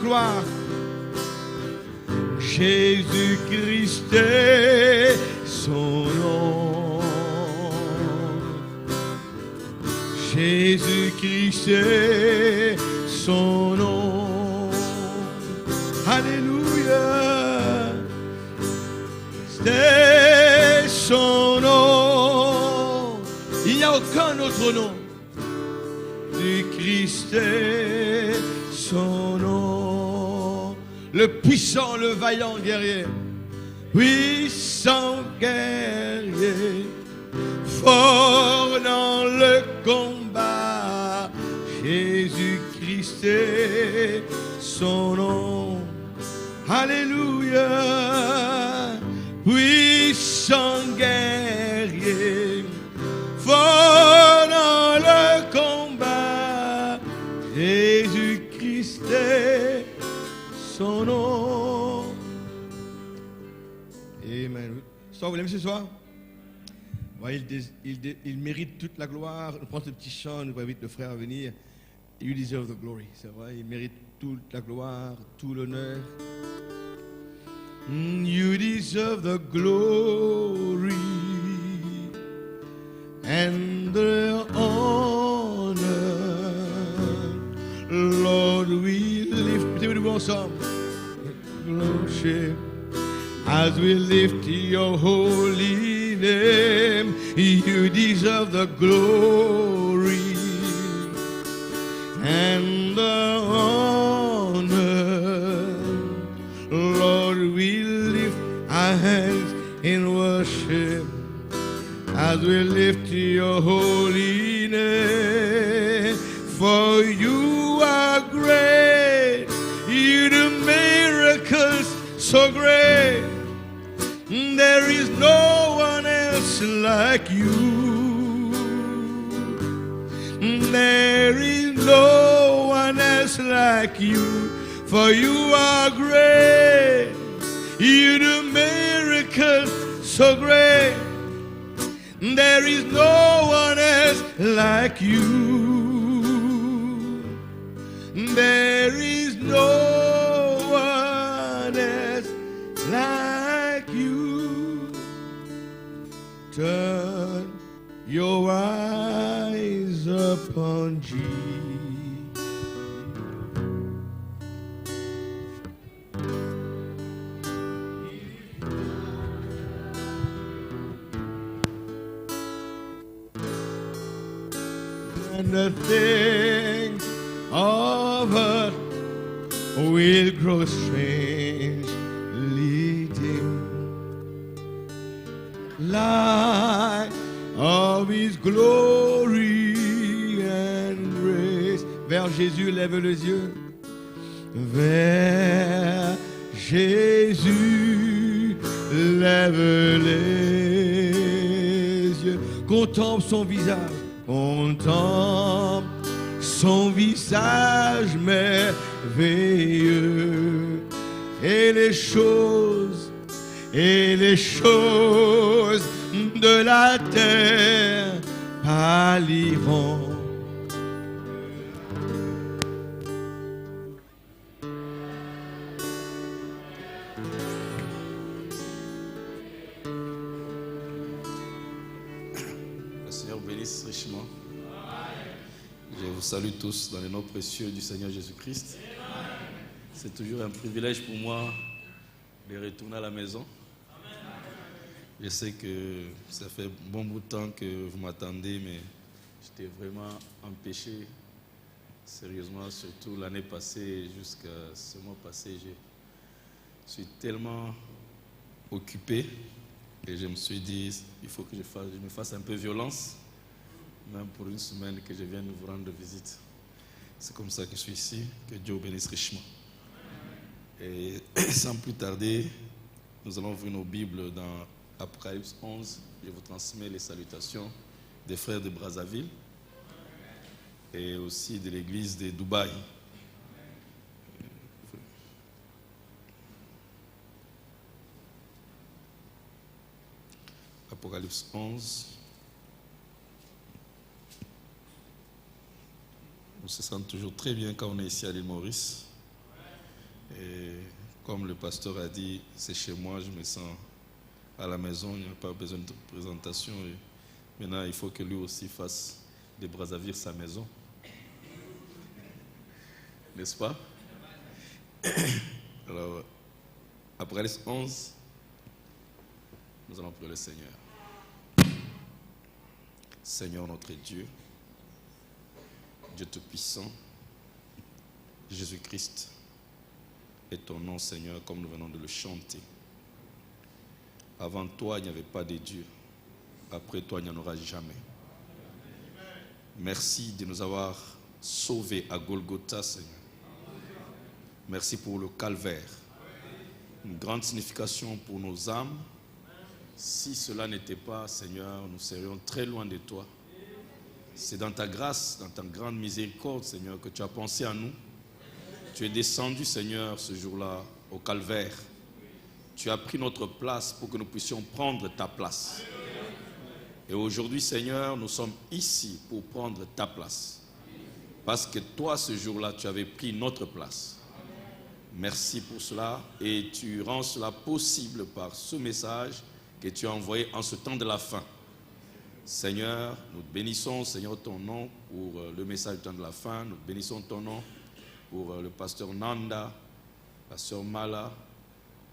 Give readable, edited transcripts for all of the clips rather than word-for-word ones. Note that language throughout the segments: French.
gloire. Jésus-Christ est son nom. Jésus-Christ est son nom. Alléluia. C'est son nom. Il n'y a aucun autre nom. Du Christ est son nom. Le puissant, le vaillant guerrier. Puissant guerrier. Fort dans le combat. Jésus-Christ est son nom. Alléluia. Puissant guerrier. Fort dans le combat. Jésus-Christ est son nom. Amen. Vous l'aimez ce soir? Ouais, il mérite toute la gloire. On prend ce petit chant, nous invite le frère à venir. You deserve the glory. C'est vrai, il mérite toute la gloire, tout l'honneur. You deserve the glory and the honor. Lord, we lift you ensemble. Glory. As we lift your holy name, you deserve the glory and the honor. Lord, we lift our hands in worship as we lift your holy name. For you are great, you do miracles so great. There is no one else like you. There is no one else like you. For you are great. You do miracles so great. There is no one else like you. There is no one else like you. Turn your eyes upon Jesus. And the things of earth will grow strangely dim. Light of His glory and grace. Vers Jésus, lève les yeux. Vers Jésus, lève les yeux. Contemple son visage. Contemple son visage merveilleux. Et les choses de la terre pâliront. Le Seigneur bénisse richement. Je vous salue tous dans le nom précieux du Seigneur Jésus-Christ. C'est toujours un privilège pour moi de retourner à la maison. Je sais que ça fait un bon bout de temps que vous m'attendez, mais j'étais vraiment empêché, sérieusement, surtout l'année passée jusqu'à ce mois passé. Je suis tellement occupé que je me suis dit, il faut que je me fasse un peu violence, même pour une semaine que je vienne vous rendre visite. C'est comme ça que je suis ici, que Dieu vous bénisse richement. Et sans plus tarder, nous allons ouvrir nos Bibles dans Apocalypse 11. Je vous transmets les salutations des frères de Brazzaville et aussi de l'église de Dubaï. Apocalypse 11. On se sent toujours très bien quand on est ici à l'île Maurice. Et comme le pasteur a dit, c'est chez moi, je me sens à la maison, il n'y a pas besoin de présentation. Et maintenant, il faut que lui aussi fasse de Brazzaville sa maison. N'est-ce pas? Alors, Apocalypse 11, nous allons prier le Seigneur. Seigneur notre Dieu, Dieu Tout-Puissant, Jésus-Christ est ton nom, Seigneur, comme nous venons de le chanter. Avant toi, il n'y avait pas de Dieu. Après toi, il n'y en aura jamais. Merci de nous avoir sauvés à Golgotha, Seigneur. Merci pour le calvaire. Une grande signification pour nos âmes. Si cela n'était pas, Seigneur, nous serions très loin de toi. C'est dans ta grâce, dans ta grande miséricorde, Seigneur, que tu as pensé à nous. Tu es descendu, Seigneur, ce jour-là, au calvaire. Tu as pris notre place pour que nous puissions prendre ta place. Et aujourd'hui, Seigneur, nous sommes ici pour prendre ta place. Parce que toi, ce jour-là, tu avais pris notre place. Merci pour cela. Et tu rends cela possible par ce message que tu as envoyé en ce temps de la fin. Seigneur, nous bénissons, Seigneur, ton nom pour le message du temps de la fin. Nous bénissons ton nom pour le pasteur Nanda, la sœur Mala.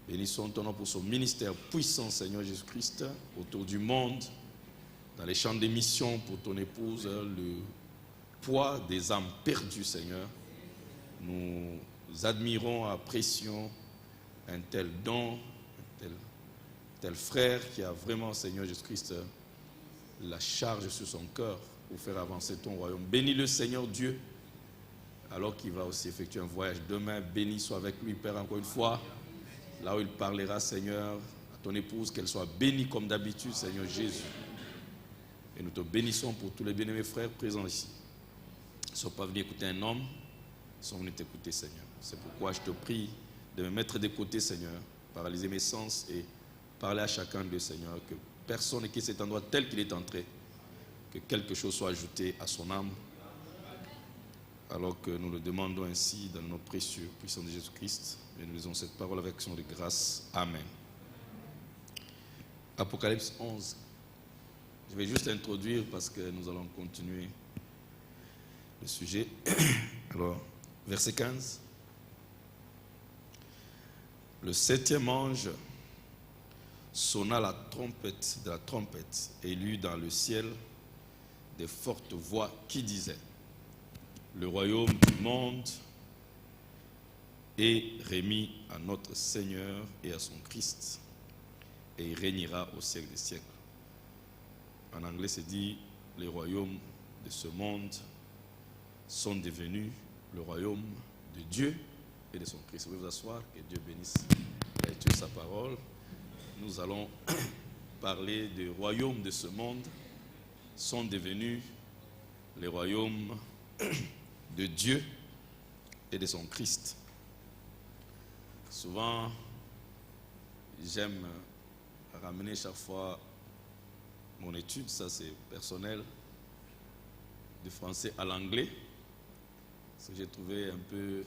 Bénissons ton nom pour son ministère puissant, Seigneur Jésus-Christ, autour du monde, dans les champs des missions pour ton épouse, le poids des âmes perdues, Seigneur. Nous admirons, apprécions un tel don, un tel frère qui a vraiment, Seigneur Jésus-Christ, la charge sur son cœur pour faire avancer ton royaume. Bénis le Seigneur Dieu, alors qu'il va aussi effectuer un voyage demain. Bénis soit avec lui, Père, encore une fois. Là où il parlera, Seigneur, à ton épouse, qu'elle soit bénie comme d'habitude, Seigneur Jésus. Et nous te bénissons pour tous les bien-aimés frères présents ici. Ils ne sont pas venus écouter un homme, ils sont venus t'écouter, Seigneur. C'est pourquoi je te prie de me mettre de côté, Seigneur, paralyser mes sens et parler à chacun d'eux, Seigneur, que personne ne quitte cet endroit tel qu'il est entré, que quelque chose soit ajouté à son âme, alors que nous le demandons ainsi dans le nom précieux, puissant de Jésus-Christ. Et nous lisons cette parole avec action de grâce. Amen. Apocalypse 11. Je vais juste introduire parce que nous allons continuer le sujet. Alors, verset 15. Le 7e ange sonna la trompette de la trompette et il y eut dans le ciel des fortes voix qui disaient: le royaume du monde est remis à notre Seigneur et à son Christ, et il régnera au siècle des siècles. En anglais, c'est dit: les royaumes de ce monde sont devenus le royaume de Dieu et de son Christ. Vous pouvez vous asseoir, que Dieu bénisse la lecture de sa parole. Nous allons parler des royaumes de ce monde sont devenus les royaumes de Dieu et de son Christ. Souvent, j'aime ramener chaque fois mon étude, ça c'est personnel, du français à l'anglais, parce que j'ai trouvé un peu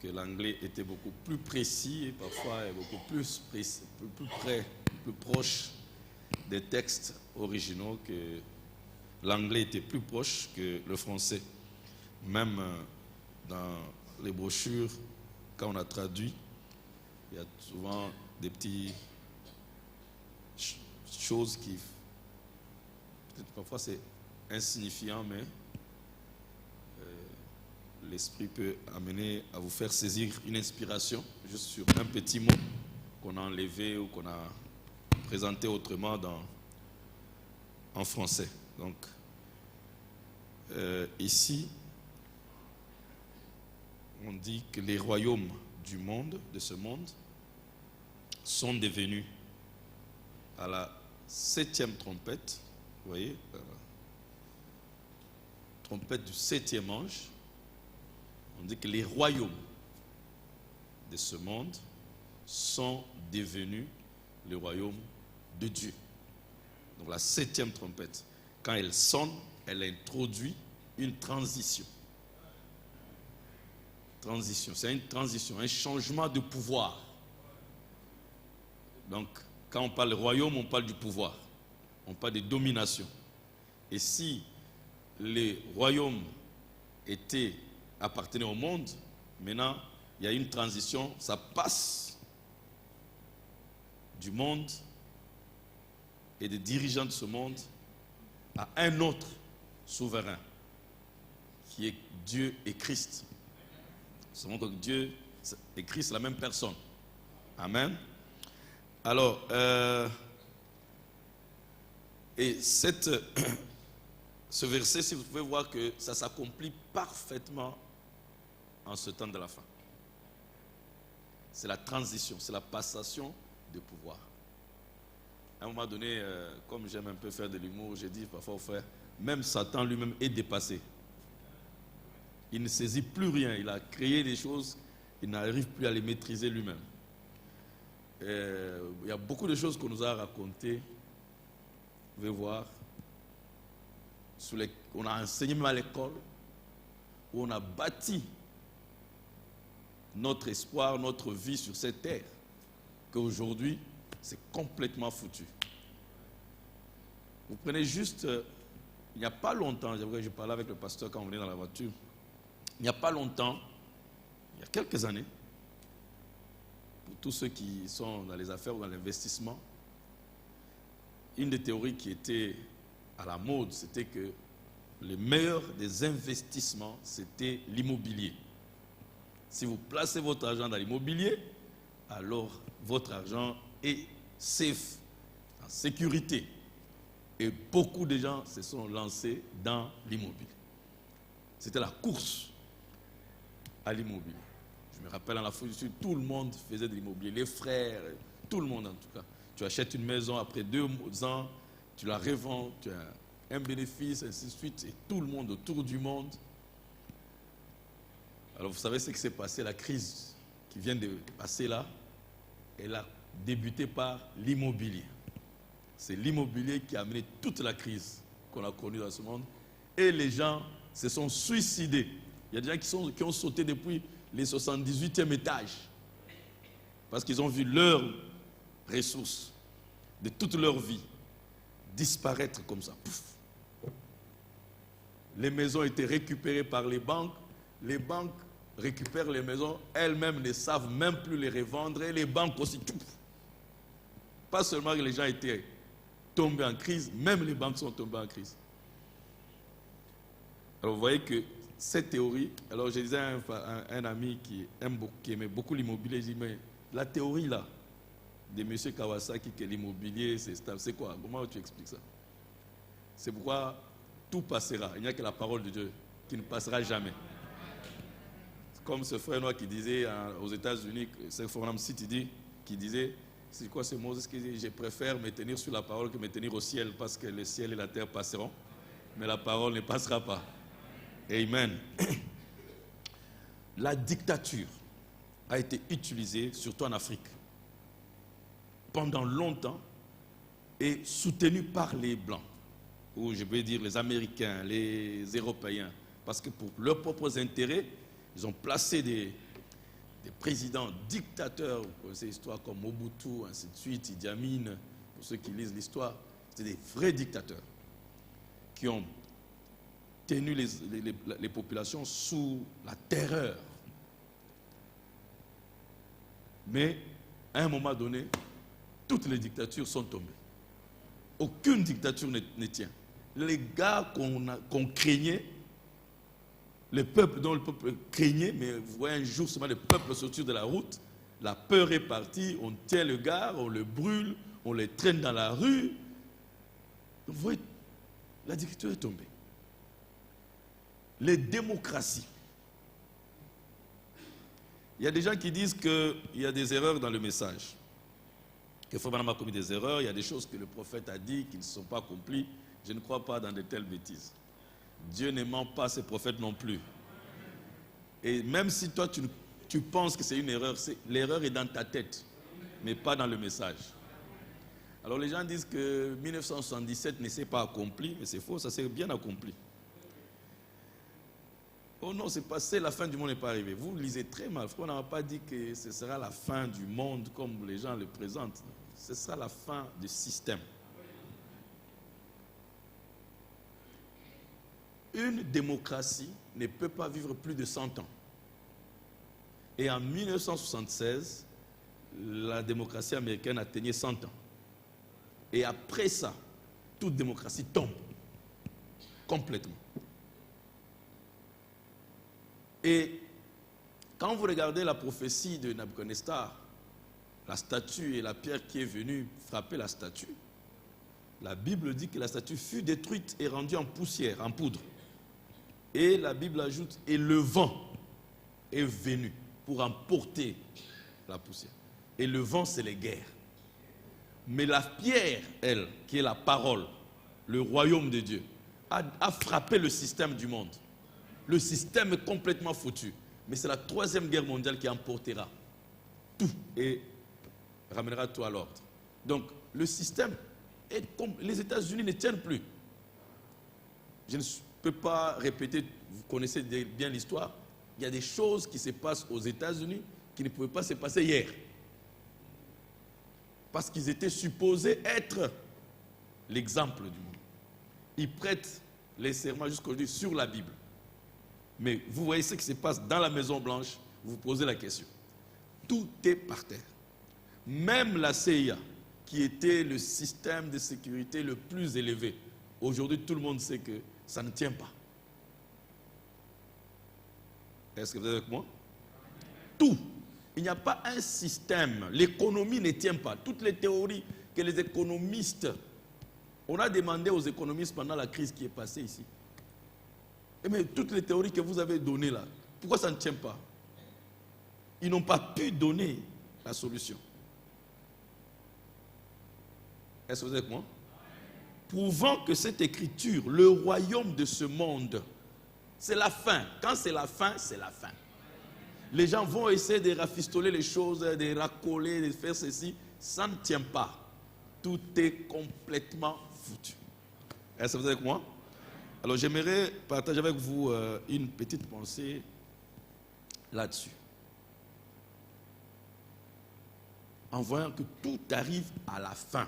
que l'anglais était beaucoup plus précis et parfois beaucoup plus précis, plus près, plus proche des textes originaux, que l'anglais était plus proche que le français. Même dans les brochures, quand on a traduit, il y a souvent des petites choses qui, peut-être parfois c'est insignifiant, mais l'esprit peut amener à vous faire saisir une inspiration juste sur un petit mot qu'on a enlevé ou qu'on a présenté autrement en français. Donc, ici, on dit que les royaumes du monde, de ce monde, sont devenus à la 7e trompette, vous voyez, trompette du 7e ange. On dit que les royaumes de ce monde sont devenus le royaume de Dieu. Donc la 7e trompette, quand elle sonne, elle introduit une transition. Transition, c'est une transition, un changement de pouvoir. Donc, quand on parle de royaume, on parle du pouvoir. On parle de domination. Et si les royaumes appartenaient au monde, maintenant, il y a une transition, ça passe du monde et des dirigeants de ce monde à un autre souverain, qui est Dieu et Christ. Nous savons que Dieu et Christ, c'est la même personne. Amen. Alors, et ce verset, si vous pouvez voir que ça s'accomplit parfaitement en ce temps de la fin. C'est la transition, c'est la passation de pouvoir. À un moment donné, comme j'aime un peu faire de l'humour, j'ai dit parfois aux frères, même Satan lui-même est dépassé. Il ne saisit plus rien, il a créé des choses, il n'arrive plus à les maîtriser lui-même. Il y a beaucoup de choses qu'on nous a racontées, vous pouvez voir, on a enseigné même à l'école, où on a bâti notre espoir, notre vie sur cette terre, qu'aujourd'hui, c'est complètement foutu. Vous prenez juste, il n'y a pas longtemps, je parlais avec le pasteur quand on venait dans la voiture, il n'y a pas longtemps, il y a quelques années, pour tous ceux qui sont dans les affaires ou dans l'investissement, une des théories qui était à la mode, c'était que le meilleur des investissements, c'était l'immobilier. Si vous placez votre argent dans l'immobilier, alors votre argent est safe, en sécurité. Et beaucoup de gens se sont lancés dans l'immobilier. C'était la course à l'immobilier. Je me rappelle, en la foule, tout le monde faisait de l'immobilier. Les frères, tout le monde en tout cas. Tu achètes une maison, après 2 ans, tu la revends, tu as un bénéfice, ainsi de suite. Et tout le monde, autour du monde. Alors vous savez ce qui s'est passé, la crise qui vient de passer là, elle a débuté par l'immobilier. C'est l'immobilier qui a amené toute la crise qu'on a connue dans ce monde. Et les gens se sont suicidés. Il y a des gens qui ont sauté depuis les 78e étages. Parce qu'ils ont vu leurs ressources de toute leur vie disparaître comme ça. Pouf. Les maisons étaient récupérées par les banques. Les banques récupèrent les maisons. Elles-mêmes ne savent même plus les revendre. Et les banques aussi. Pouf. Pas seulement que les gens étaient tombés en crise, même les banques sont tombées en crise. Alors vous voyez que cette théorie, alors je disais à un ami qui aimait beaucoup l'immobilier, je dis, mais la théorie là, de M. Kawasaki, que l'immobilier c'est stable, c'est quoi? Comment tu expliques ça? C'est pourquoi tout passera. Il n'y a que la parole de Dieu qui ne passera jamais. Comme ce frère noir qui disait aux États-Unis, ce Forum City qui disait, c'est quoi ce mot? Je préfère me tenir sur la parole que me tenir au ciel, parce que le ciel et la terre passeront, mais la parole ne passera pas. Amen. La dictature a été utilisée, surtout en Afrique, pendant longtemps, et soutenue par les Blancs, ou je vais dire les Américains, les Européens, parce que pour leurs propres intérêts, ils ont placé des présidents dictateurs, vous connaissez l'histoire comme Mobutu, ainsi de suite, Idi Amin, pour ceux qui lisent l'histoire, c'était des vrais dictateurs qui ont tenu les populations sous la terreur. Mais à un moment donné, toutes les dictatures sont tombées. Aucune dictature ne tient. Les gars qu'on craignait, le peuple dont le peuple craignait, mais vous voyez un jour seulement le peuple sortir de la route, la peur est partie, on tient le gars, on le brûle, on les traîne dans la rue. Vous voyez, la dictature est tombée. Les démocraties. Il y a des gens qui disent qu'il y a des erreurs dans le message. Que Fabana a commis des erreurs, il y a des choses que le prophète a dit qui ne sont pas accomplies. Je ne crois pas dans de telles bêtises. Dieu ne ment pas, ses prophètes non plus. Et même si toi tu penses que c'est une erreur, l'erreur est dans ta tête, mais pas dans le message. Alors les gens disent que 1977 ne s'est pas accompli, mais c'est faux, ça s'est bien accompli. Oh non, c'est passé, la fin du monde n'est pas arrivée. Vous lisez très mal. On n'a pas dit que ce sera la fin du monde comme les gens le présentent. Ce sera la fin du système. Une démocratie ne peut pas vivre plus de 100 ans. Et en 1976, la démocratie américaine atteignait 100 ans. Et après ça, toute démocratie tombe complètement. Et quand vous regardez la prophétie de Nabuchodonosor, la statue et la pierre qui est venue frapper la statue, la Bible dit que la statue fut détruite et rendue en poussière, en poudre. Et la Bible ajoute, et le vent est venu pour emporter la poussière. Et le vent, c'est les guerres. Mais la pierre, elle, qui est la parole, le royaume de Dieu, a frappé le système du monde. Le système est complètement foutu. Mais c'est la 3e guerre mondiale qui emportera tout et ramènera tout à l'ordre. Donc, le système, les États-Unis ne tiennent plus. Je ne peux pas répéter, vous connaissez bien l'histoire. Il y a des choses qui se passent aux États-Unis qui ne pouvaient pas se passer hier. Parce qu'ils étaient supposés être l'exemple du monde. Ils prêtent les serments jusqu'aujourd'hui sur la Bible. Mais vous voyez ce qui se passe dans la Maison Blanche, vous vous posez la question. Tout est par terre. Même la CIA, qui était le système de sécurité le plus élevé, aujourd'hui tout le monde sait que ça ne tient pas. Est-ce que vous êtes avec moi? Tout. Il n'y a pas un système. L'économie ne tient pas. Toutes les théories que les économistes... On a demandé aux économistes pendant la crise qui est passée ici. Mais toutes les théories que vous avez données là, pourquoi ça ne tient pas? Ils n'ont pas pu donner la solution. Est-ce que vous êtes avec moi? Prouvant que cette écriture, le royaume de ce monde, c'est la fin. Quand c'est la fin, c'est la fin. Les gens vont essayer de rafistoler les choses, de racoler, de faire ceci. Ça ne tient pas. Tout est complètement foutu. Est-ce que vous êtes avec moi? Alors j'aimerais partager avec vous une petite pensée là-dessus. En voyant que tout arrive à la fin,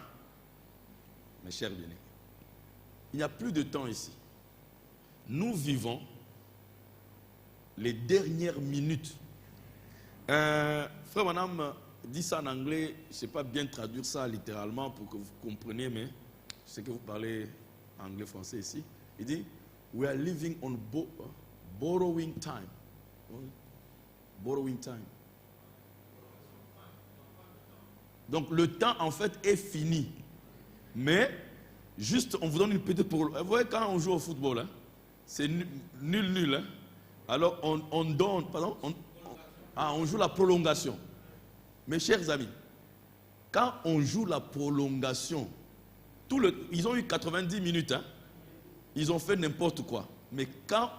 mes chers bien-aimés. Il n'y a plus de temps ici. Nous vivons les dernières minutes. Frère Madame dit ça en anglais, je ne sais pas bien traduire ça littéralement pour que vous compreniez, mais je sais que vous parlez anglais, français ici. Il dit, we are living on borrowing time. Borrowing time. Donc le temps en fait est fini. Mais juste, on vous donne une petite... Vous voyez quand on joue au football, hein, c'est nul. Hein. Alors on donne, pardon, on joue la prolongation. Mes chers amis, quand on joue la prolongation, ils ont eu 90 minutes, hein, ils ont fait n'importe quoi. Mais quand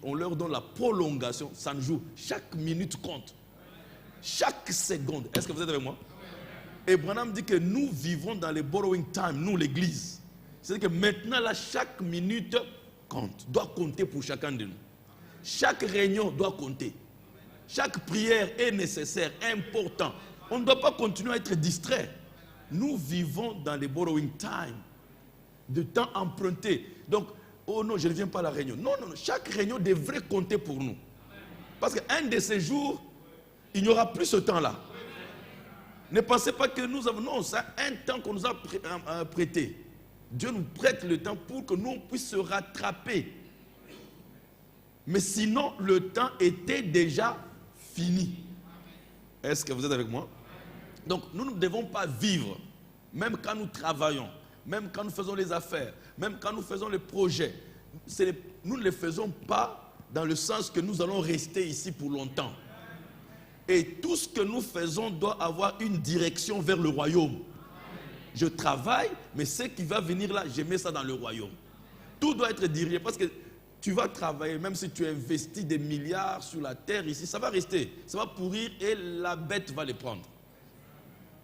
on leur donne la prolongation, ça ne joue. Chaque minute compte. Chaque seconde. Est-ce que vous êtes avec moi? Et Branham dit que nous vivons dans les borrowing time, nous l'église. C'est-à-dire que maintenant, là, chaque minute compte, doit compter pour chacun de nous. Chaque réunion doit compter. Chaque prière est nécessaire, important. On ne doit pas continuer à être distrait. Nous vivons dans les borrowing time, de temps emprunté. Donc, oh non, je ne viens pas à la réunion. Non, chaque réunion devrait compter pour nous. Parce qu'un de ces jours, il n'y aura plus ce temps-là. Ne pensez pas que nous avons... Non, c'est un temps qu'on nous a prêté. Dieu nous prête le temps pour que nous puissions se rattraper. Mais sinon, le temps était déjà fini. Est-ce que vous êtes avec moi? Donc, nous ne devons pas vivre, même quand nous travaillons, même quand nous faisons les affaires, même quand nous faisons les projets. Nous ne les faisons pas dans le sens que nous allons rester ici pour longtemps. Et tout ce que nous faisons doit avoir une direction vers le royaume. Je travaille, mais ce qui va venir là, je mets ça dans le royaume. Tout doit être dirigé parce que tu vas travailler, même si tu investis des milliards sur la terre ici, ça va rester, ça va pourrir et la bête va les prendre.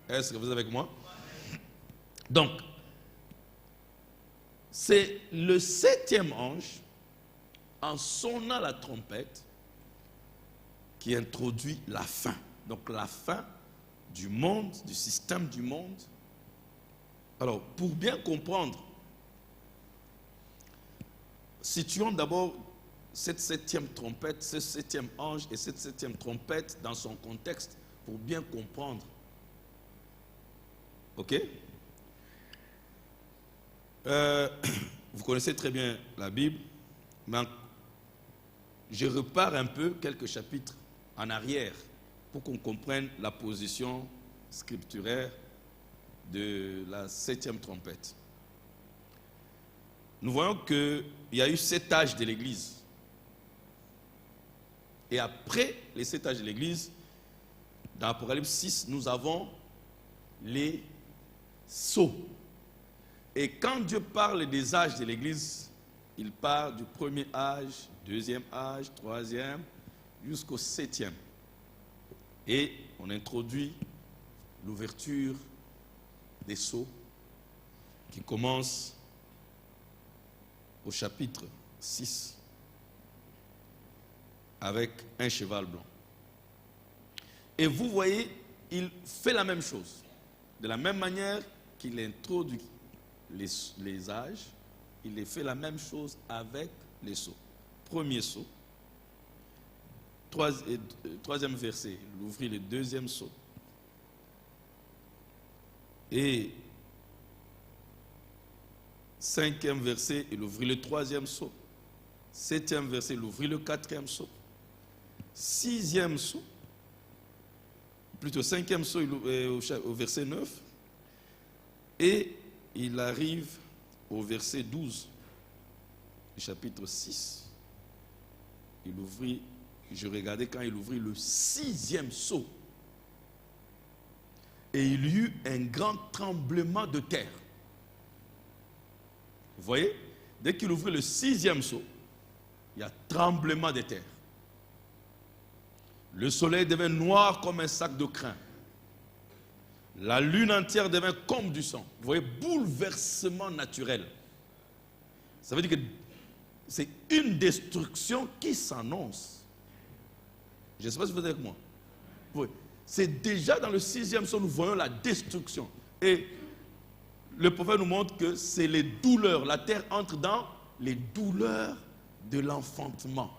Est-ce que vous êtes avec moi? Donc, c'est le 7e ange en sonnant la trompette qui introduit la fin. Donc la fin du monde, du système du monde. Alors, pour bien comprendre, situons d'abord cette septième trompette, ce septième ange et cette septième trompette dans son contexte pour bien comprendre. Ok? Vous connaissez très bien la Bible, mais je repars un peu quelques chapitres en arrière pour qu'on comprenne la position scripturaire de la septième trompette. Nous voyons qu'il y a eu 7 âges de l'Église. Et après les 7 âges de l'Église, dans Apocalypse 6, nous avons les sceaux. Et quand Dieu parle des âges de l'Église, il parle du premier âge, deuxième âge, troisième, jusqu'au 7e. Et on introduit l'ouverture des sceaux qui commence au chapitre 6 avec un cheval blanc. Et vous voyez, il fait la même chose. De la même manière qu'il introduit les âges, il fait la même chose avec les sceaux. Premier sceau, troisième verset, il ouvrit le deuxième sceau. Et 5e verset, il ouvrit le 3e sceau. 7e verset, il ouvrit le 4e sceau. 6e sceau, plutôt 5e sceau au verset 9. Et il arrive au verset 12 du chapitre 6. Il ouvrit, je regardais quand il ouvrit le 6e sceau. Et il y eut un grand tremblement de terre. Vous voyez, dès qu'il ouvrit le 6e sceau, il y a tremblement de terre. Le soleil devint noir comme un sac de crin. La lune entière devint comme du sang. Vous voyez, bouleversement naturel. Ça veut dire que c'est une destruction qui s'annonce. Je ne sais pas si vous êtes avec moi. Oui. C'est déjà dans le 6e sceau, nous voyons la destruction. Et le prophète nous montre que c'est les douleurs. La terre entre dans les douleurs de l'enfantement.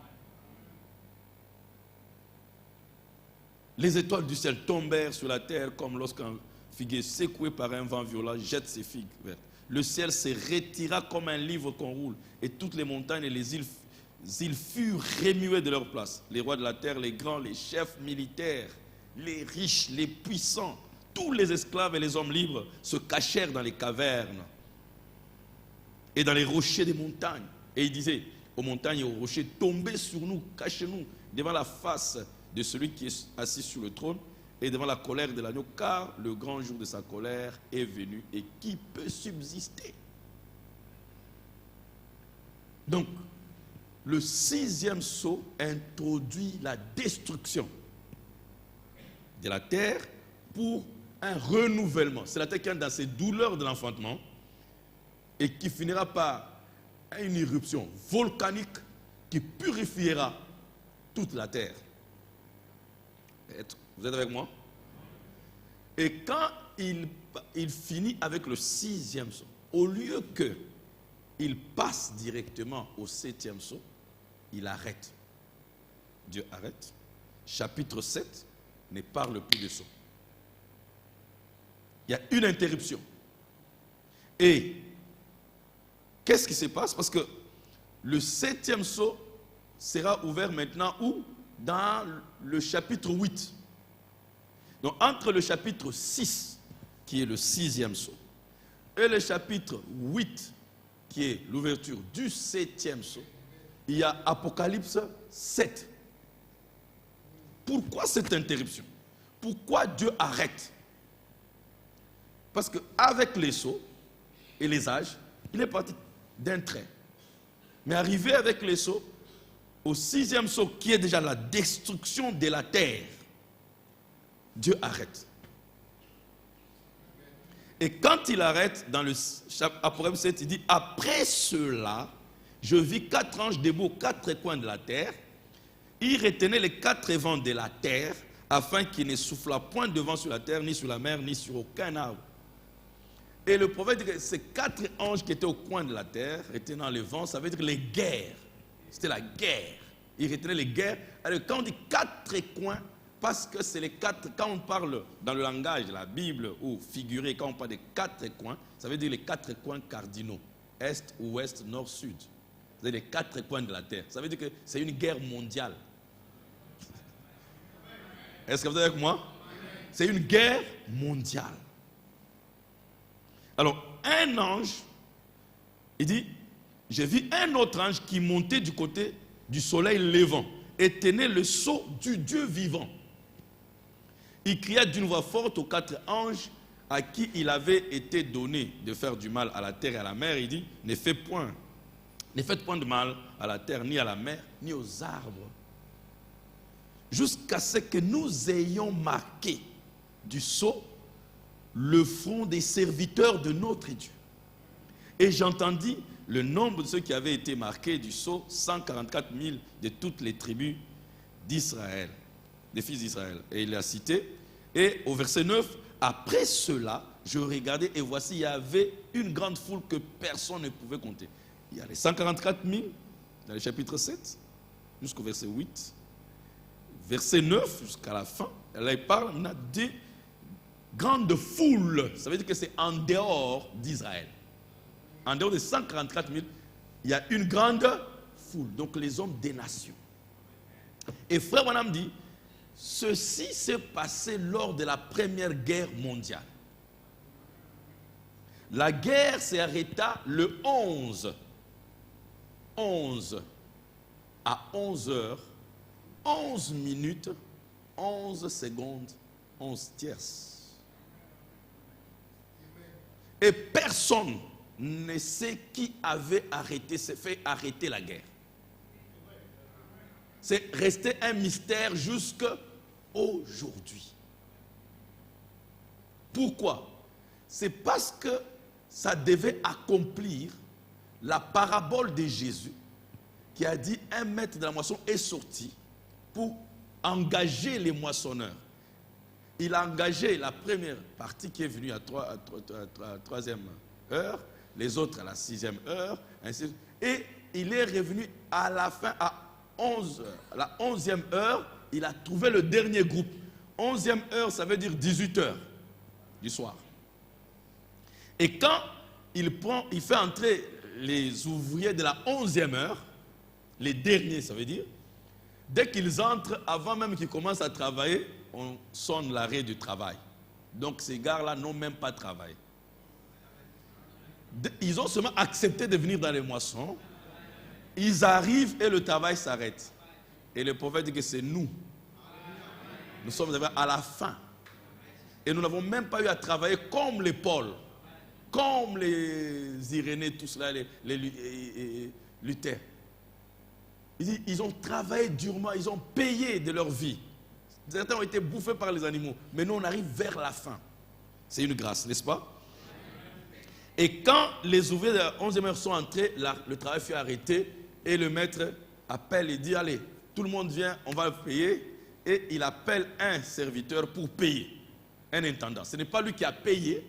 Les étoiles du ciel tombèrent sur la terre comme lorsqu'un figuier secoué par un vent violent jette ses figues vertes. Le ciel se retira comme un livre qu'on roule, et toutes les montagnes et les îles furent remuées de leur place. Les rois de la terre, les grands, les chefs militaires, les riches, les puissants, tous les esclaves et les hommes libres se cachèrent dans les cavernes et dans les rochers des montagnes. Et il disait aux montagnes et aux rochers, tombez sur nous, cachez-nous devant la face de celui qui est assis sur le trône et devant la colère de l'agneau, car le grand jour de sa colère est venu, et qui peut subsister? Donc, le 6e sceau introduit la destruction de la terre pour un renouvellement. C'est la terre qui est dans ses douleurs de l'enfantement et qui finira par une éruption volcanique qui purifiera toute la terre. Vous êtes avec moi? Et quand il finit avec le 6e sceau, au lieu qu'il passe directement au 7e sceau, il arrête. Dieu arrête. Chapitre 7 ne parle plus de sceau. Il y a une interruption. Et qu'est-ce qui se passe? Parce que le 7e sceau sera ouvert maintenant où? Dans le chapitre 8. Donc entre le chapitre 6, qui est le 6e sceau, et le chapitre 8, qui est l'ouverture du 7e sceau, il y a Apocalypse 7. Pourquoi cette interruption? Pourquoi Dieu arrête? Parce qu'avec les sceaux et les âges, il est parti d'un trait. Mais arrivé avec les sceaux, au 6e sceau, qui est déjà la destruction de la terre, Dieu arrête. Et quand il arrête, dans le Apocalypse 7, il dit, après cela, je vis 4 anges debout aux 4 coins de la terre. Ils retenaient les 4 vents de la terre, afin qu'il ne soufflât point de vent sur la terre, ni sur la mer, ni sur aucun arbre. Et le prophète dit que ces 4 anges qui étaient au coin de la terre, retenant le vent, ça veut dire les guerres. C'était la guerre. Ils retenaient les guerres. Alors quand on dit 4 coins, parce que c'est les 4, quand on parle dans le langage de la Bible ou figuré, quand on parle des 4 coins, ça veut dire les 4 coins cardinaux. Est, ouest, nord, sud. C'est les 4 coins de la terre. Ça veut dire que c'est une guerre mondiale. Est-ce que vous êtes avec moi? C'est une guerre mondiale. Alors, un ange, il dit, j'ai vu un autre ange qui montait du côté du soleil levant et tenait le sceau du Dieu vivant. Il cria d'une voix forte aux 4 anges à qui il avait été donné de faire du mal à la terre et à la mer. Il dit, ne faites point de mal à la terre, ni à la mer, ni aux arbres, jusqu'à ce que nous ayons marqué du sceau le front des serviteurs de notre Dieu. Et j'entendis le nombre de ceux qui avaient été marqués du sceau, 144 000 de toutes les tribus d'Israël, des fils d'Israël. Et il a cité, et au verset 9, après cela, je regardais et voici, il y avait une grande foule que personne ne pouvait compter. Il y a les 144 000 dans le chapitre 7, jusqu'au verset 8. Verset 9 jusqu'à la fin, là il parle, on a des grandes foules. Ça veut dire que c'est en dehors d'Israël. En dehors des 144 000, il y a une grande foule. Donc les hommes des nations. Et Frère Branham dit, ceci s'est passé lors de la première guerre mondiale. La guerre s'est arrêtée le 11 à 11 heures. 11 minutes, 11 secondes, 11 tierces. Et personne ne sait qui avait arrêté, s'est fait arrêter la guerre. C'est resté un mystère jusqu'à aujourd'hui. Pourquoi? C'est parce que ça devait accomplir la parabole de Jésus qui a dit un maître de la moisson est sorti pour engager les moissonneurs. Il a engagé la première partie qui est venue à 3e heure, les autres à la 6e heure, ainsi. Et il est revenu à la fin, à la 11e heure, il a trouvé le dernier groupe. 11e heure, ça veut dire 18 heures du soir. Et quand il fait entrer les ouvriers de la 11e heure, les derniers, ça veut dire, dès qu'ils entrent, avant même qu'ils commencent à travailler, on sonne l'arrêt du travail. Donc ces gars-là n'ont même pas travaillé. Ils ont seulement accepté de venir dans les moissons. Ils arrivent et le travail s'arrête. Et le prophète dit que c'est nous. Nous sommes à la fin. Et nous n'avons même pas eu à travailler comme les Paul, comme les Irénée, tout cela, les Luther. Ils ont travaillé durement, ils ont payé de leur vie. Certains ont été bouffés par les animaux. Mais nous, on arrive vers la fin. C'est une grâce, n'est-ce pas? Et quand les ouvriers de la 11e heure sont entrés, le travail fut arrêté. Et le maître appelle et dit, allez, tout le monde vient, on va payer. Et il appelle un serviteur pour payer. Un intendant. Ce n'est pas lui qui a payé.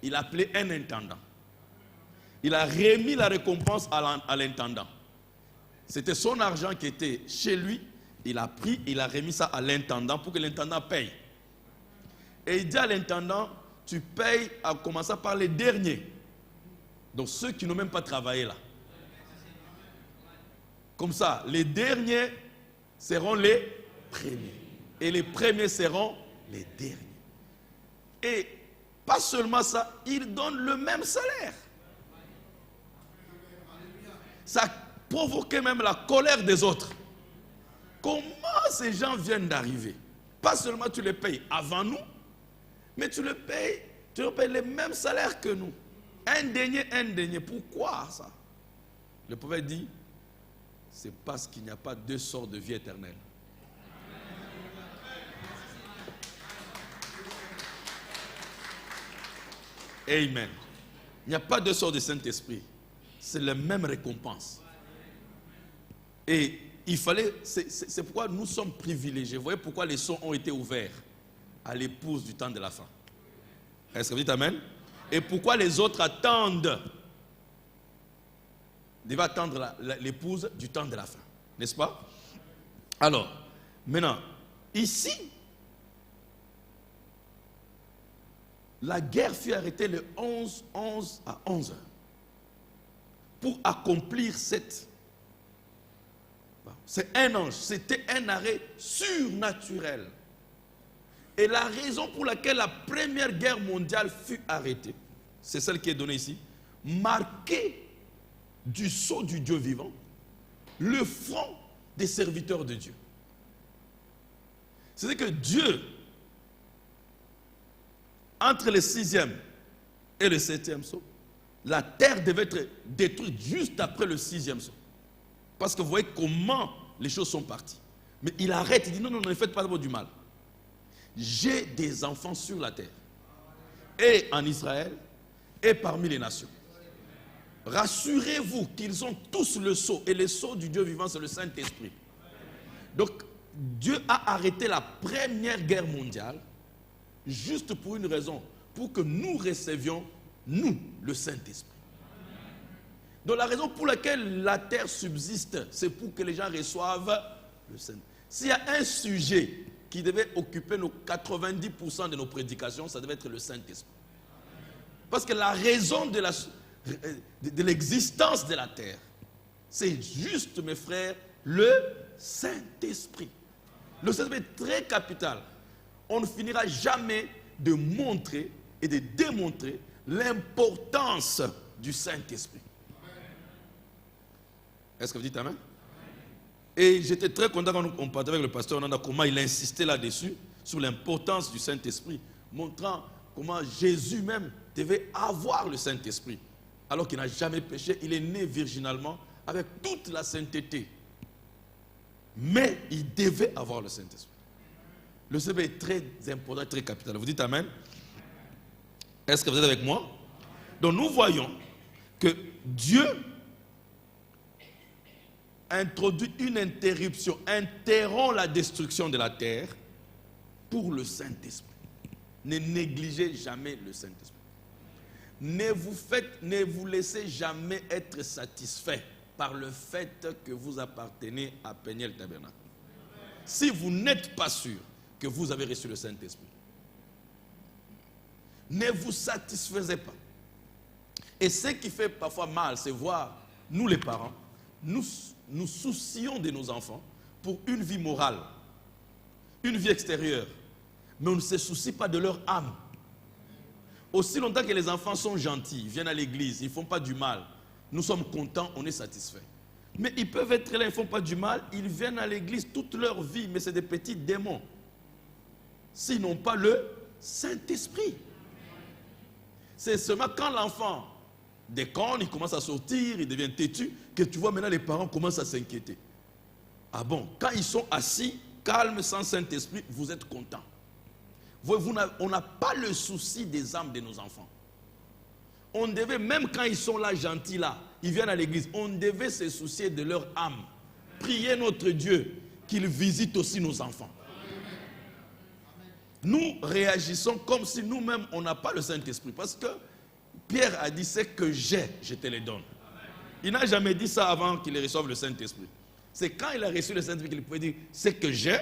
Il a appelé un intendant. Il a remis la récompense à l'intendant. C'était son argent qui était chez lui. Il a pris, il a remis ça à l'intendant pour que l'intendant paye. Et il dit à l'intendant, tu payes en commençant par les derniers. Donc ceux qui n'ont même pas travaillé là. Comme ça, les derniers seront les premiers. Et les premiers seront les derniers. Et pas seulement ça, il donne le même salaire. Ça a provoqué même la colère des autres. Comment ces gens viennent d'arriver? Pas seulement tu les payes avant nous, mais tu les payes les mêmes salaires que nous. Un denier. Pourquoi ça? Le prophète dit, c'est parce qu'il n'y a pas deux sortes de vie éternelle. Amen. Il n'y a pas deux sortes de Saint-Esprit. C'est la même récompense. Et il fallait, c'est pourquoi nous sommes privilégiés. Vous voyez pourquoi les sons ont été ouverts à l'épouse du temps de la fin. Est-ce que vous dites Amen? Et pourquoi les autres devaient attendre l'épouse du temps de la fin. N'est-ce pas? Alors, maintenant, ici, la guerre fut arrêtée le 11 à 11 heures pour accomplir cette. C'est un ange, c'était un arrêt surnaturel. Et la raison pour laquelle la première guerre mondiale fut arrêtée, c'est celle qui est donnée ici, marquée du sceau du Dieu vivant, le front des serviteurs de Dieu. C'est-à-dire que Dieu, entre le 6e et le 7e sceau, la terre devait être détruite juste après le 6e sceau. Parce que vous voyez comment les choses sont parties. Mais il arrête, il dit non, ne faites pas d'abord du mal. J'ai des enfants sur la terre, et en Israël, et parmi les nations. Rassurez-vous qu'ils ont tous le sceau, et le sceau du Dieu vivant, c'est le Saint-Esprit. Donc, Dieu a arrêté la première guerre mondiale, juste pour une raison, pour que nous recevions, nous, le Saint-Esprit. Donc la raison pour laquelle la terre subsiste, c'est pour que les gens reçoivent le Saint-Esprit. S'il y a un sujet qui devait occuper nos 90% de nos prédications, ça devait être le Saint-Esprit. Parce que la raison de l'existence de la terre, c'est juste, mes frères, le Saint-Esprit. Le Saint-Esprit est très capital. On ne finira jamais de montrer et de démontrer l'importance du Saint-Esprit. Est-ce que vous dites Amen? Et j'étais très content quand on parlait avec le pasteur Nanda, comment il a insisté là-dessus, sur l'importance du Saint-Esprit, montrant comment Jésus même devait avoir le Saint-Esprit, alors qu'il n'a jamais péché, il est né virginalement avec toute la sainteté. Mais il devait avoir le Saint-Esprit. Le Saint-Esprit est très important, très capital. Vous dites Amen? Est-ce que vous êtes avec moi? Donc nous voyons que Dieu introduit une interruption, interrompt la destruction de la terre pour le Saint-Esprit. Ne négligez jamais le Saint-Esprit. Ne vous laissez jamais être satisfait par le fait que vous appartenez à Peniel Tabernacle. Si vous n'êtes pas sûr que vous avez reçu le Saint-Esprit, ne vous satisfaisez pas. Et ce qui fait parfois mal, c'est voir, nous les parents, nous soucions de nos enfants pour une vie morale, une vie extérieure, mais on ne se soucie pas de leur âme. Aussi longtemps que les enfants sont gentils, viennent à l'église, ils ne font pas du mal, nous sommes contents, on est satisfaits. Mais ils peuvent être là, ils ne font pas du mal, ils viennent à l'église toute leur vie, mais c'est des petits démons. S'ils n'ont pas le Saint-Esprit. C'est seulement quand l'enfant déconne, il commence à sortir, il devient têtu, que tu vois maintenant les parents commencent à s'inquiéter. Ah bon, quand ils sont assis, calmes, sans Saint-Esprit, vous êtes contents. On n'a pas le souci des âmes de nos enfants. On devait, même quand ils sont là, gentils là, ils viennent à l'église, on devait se soucier de leur âme. Prier notre Dieu qu'il visite aussi nos enfants. Nous réagissons comme si nous-mêmes, on n'a pas le Saint-Esprit. Parce que Pierre a dit, c'est que j'ai, je te le donne. Il n'a jamais dit ça avant qu'il reçoive le Saint-Esprit. C'est quand il a reçu le Saint-Esprit qu'il pouvait dire, c'est que j'ai,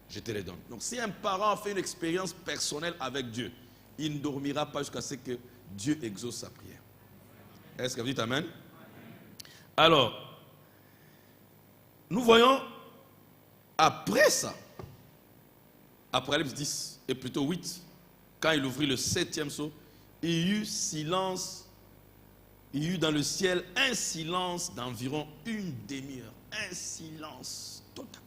je te le donne. Donc si un parent fait une expérience personnelle avec Dieu, il ne dormira pas jusqu'à ce que Dieu exauce sa prière. Est-ce que vous dites Amen? Alors, nous voyons, après ça, Apocalypse 10, et plutôt 8, quand il ouvrit le 7e sceau, il y eut silence, il y eut dans le ciel un silence d'environ une demi-heure. Un silence total.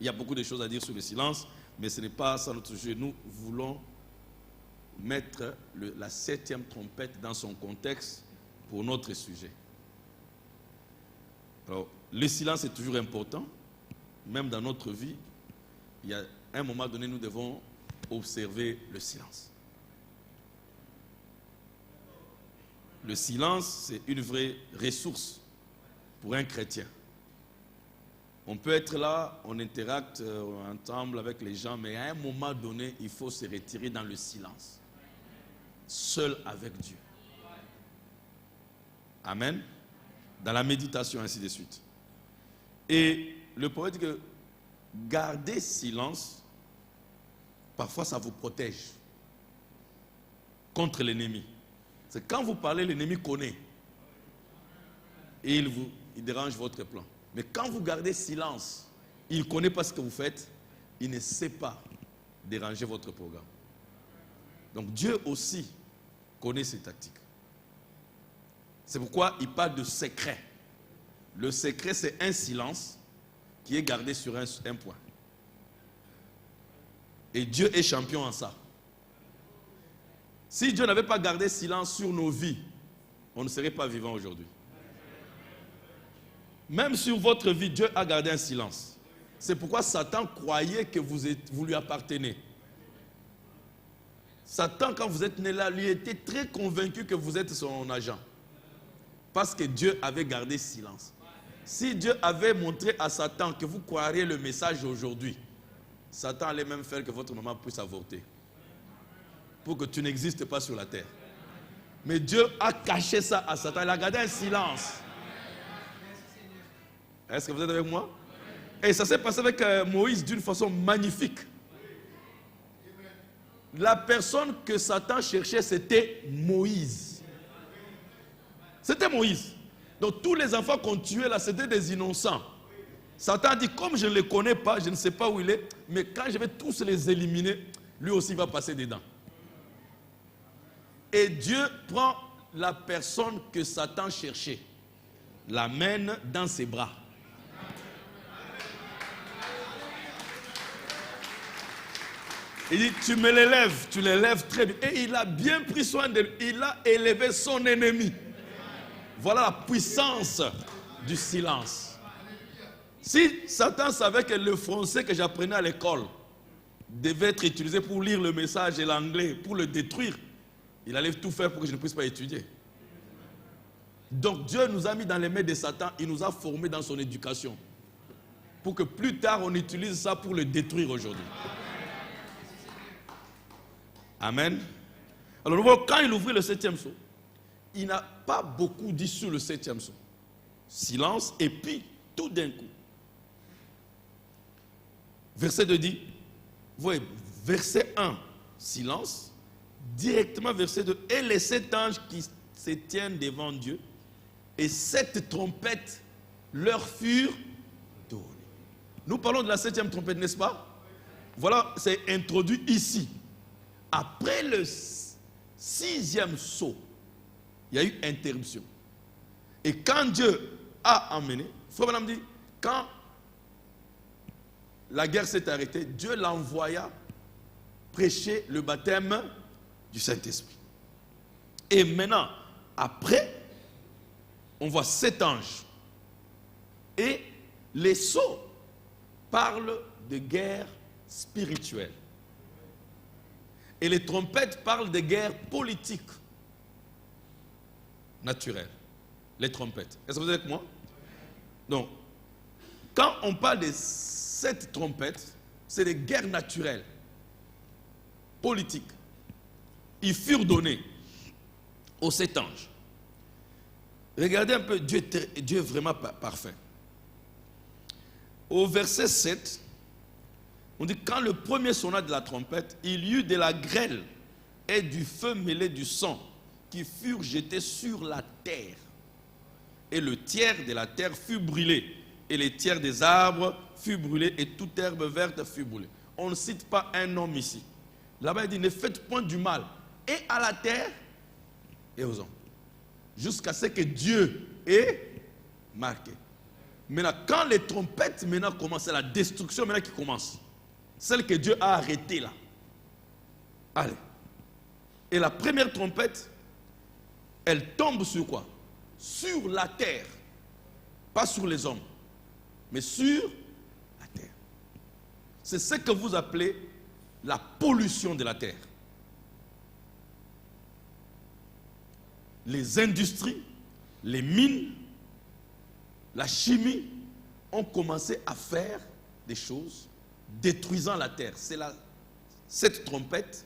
Il y a beaucoup de choses à dire sur le silence, mais ce n'est pas ça notre sujet. Nous voulons mettre la 7e trompette dans son contexte pour notre sujet. Alors, le silence est toujours important, même dans notre vie. Il y a un moment donné, nous devons observer le silence. Le silence, c'est une vraie ressource pour un chrétien. On peut être là, on interacte ensemble avec les gens, mais à un moment donné, il faut se retirer dans le silence. Seul avec Dieu. Amen. Dans la méditation, ainsi de suite. Et le prophète dit que garder silence, parfois ça vous protège contre l'ennemi. C'est quand vous parlez, l'ennemi connaît. Et il dérange votre plan. Mais quand vous gardez silence, il ne connaît pas ce que vous faites, il ne sait pas déranger votre programme. Donc Dieu aussi connaît ses tactiques. C'est pourquoi il parle de secret. Le secret, c'est un silence qui est gardé sur un point. Et Dieu est champion en ça. Si Dieu n'avait pas gardé silence sur nos vies, on ne serait pas vivant aujourd'hui. Même sur votre vie, Dieu a gardé un silence. C'est pourquoi Satan croyait que vous lui appartenez. Satan, quand vous êtes né là, lui était très convaincu que vous êtes son agent. Parce que Dieu avait gardé silence. Si Dieu avait montré à Satan que vous croiriez le message aujourd'hui, Satan allait même faire que votre maman puisse avorter. Pour que tu n'existes pas sur la terre. Mais Dieu a caché ça à Satan. Il a gardé un silence. Est-ce que vous êtes avec moi? Et ça s'est passé avec Moïse d'une façon magnifique. La personne que Satan cherchait, c'était Moïse. C'était Moïse. Donc tous les enfants qu'on tuait là, c'était des innocents. Satan a dit, comme je ne les connais pas, je ne sais pas où il est, mais quand je vais tous les éliminer, lui aussi va passer dedans. Et Dieu prend la personne que Satan cherchait, l'amène dans ses bras. Il dit, tu me l'élèves, tu l'élèves très bien. Et il a bien pris soin de lui. Il a élevé son ennemi. Voilà la puissance du silence. Si Satan savait que le français que j'apprenais à l'école devait être utilisé pour lire le message et l'anglais, pour le détruire, il allait tout faire pour que je ne puisse pas étudier. Donc Dieu nous a mis dans les mains de Satan, il nous a formés dans son éducation. Pour que plus tard on utilise ça pour le détruire aujourd'hui. Amen. Alors quand il ouvrit le 7e sceau, il n'a pas beaucoup dit sur le 7e sceau. Silence, et puis tout d'un coup. Verset 2 dit, voyez, verset 1, silence. Directement verset 2, et les 7 anges qui se tiennent devant Dieu, et 7 trompettes leur furent données. Nous parlons de la 7e trompette, n'est-ce pas? Voilà, c'est introduit ici. Après le 6e sceau, il y a eu interruption. Et quand Dieu a emmené, Frère Branham dit, quand la guerre s'est arrêtée, Dieu l'envoya prêcher le baptême du Saint-Esprit. Et maintenant, après, on voit 7 anges. Et les sceaux parlent de guerre spirituelle. Et les trompettes parlent de guerre politique. Naturelle. Les trompettes. Est-ce que vous êtes avec moi? Donc, quand on parle de 7 trompettes, c'est des guerres naturelles, politiques. Ils furent donnés aux 7 anges. Regardez un peu, Dieu est vraiment parfait. Au verset 7, on dit, quand le premier sonna de la trompette, il y eut de la grêle et du feu mêlé du sang qui furent jetés sur la terre. Et le tiers de la terre fut brûlé, et les tiers des arbres furent brûlés, et toute herbe verte fut brûlée. On ne cite pas un homme ici. Là-bas, il dit, ne faites point du mal, et à la terre, et aux hommes. Jusqu'à ce que Dieu ait marqué. Maintenant, quand les trompettes maintenant commencent, c'est la destruction maintenant qui commence. Celle que Dieu a arrêtée là. Allez. Et la première trompette, elle tombe sur quoi? Sur la terre. Pas sur les hommes, mais sur la terre. C'est ce que vous appelez la pollution de la terre. Les industries, les mines, la chimie, ont commencé à faire des choses détruisant la terre. C'est cette trompette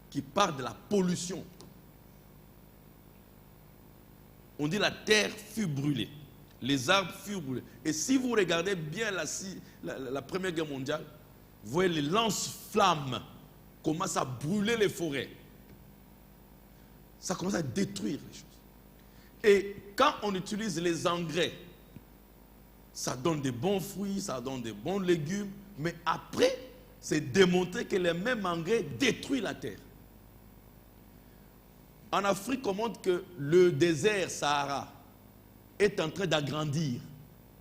qui parle de la pollution. On dit la terre fut brûlée, les arbres furent brûlés. Et si vous regardez bien la Première Guerre mondiale, vous voyez les lance-flammes commencent à brûler les forêts. Ça commence à détruire les choses. Et quand on utilise les engrais, ça donne des bons fruits, ça donne des bons légumes, mais après, c'est démontré que les mêmes engrais détruisent la terre. En Afrique, on montre que le désert Sahara est en train d'agrandir.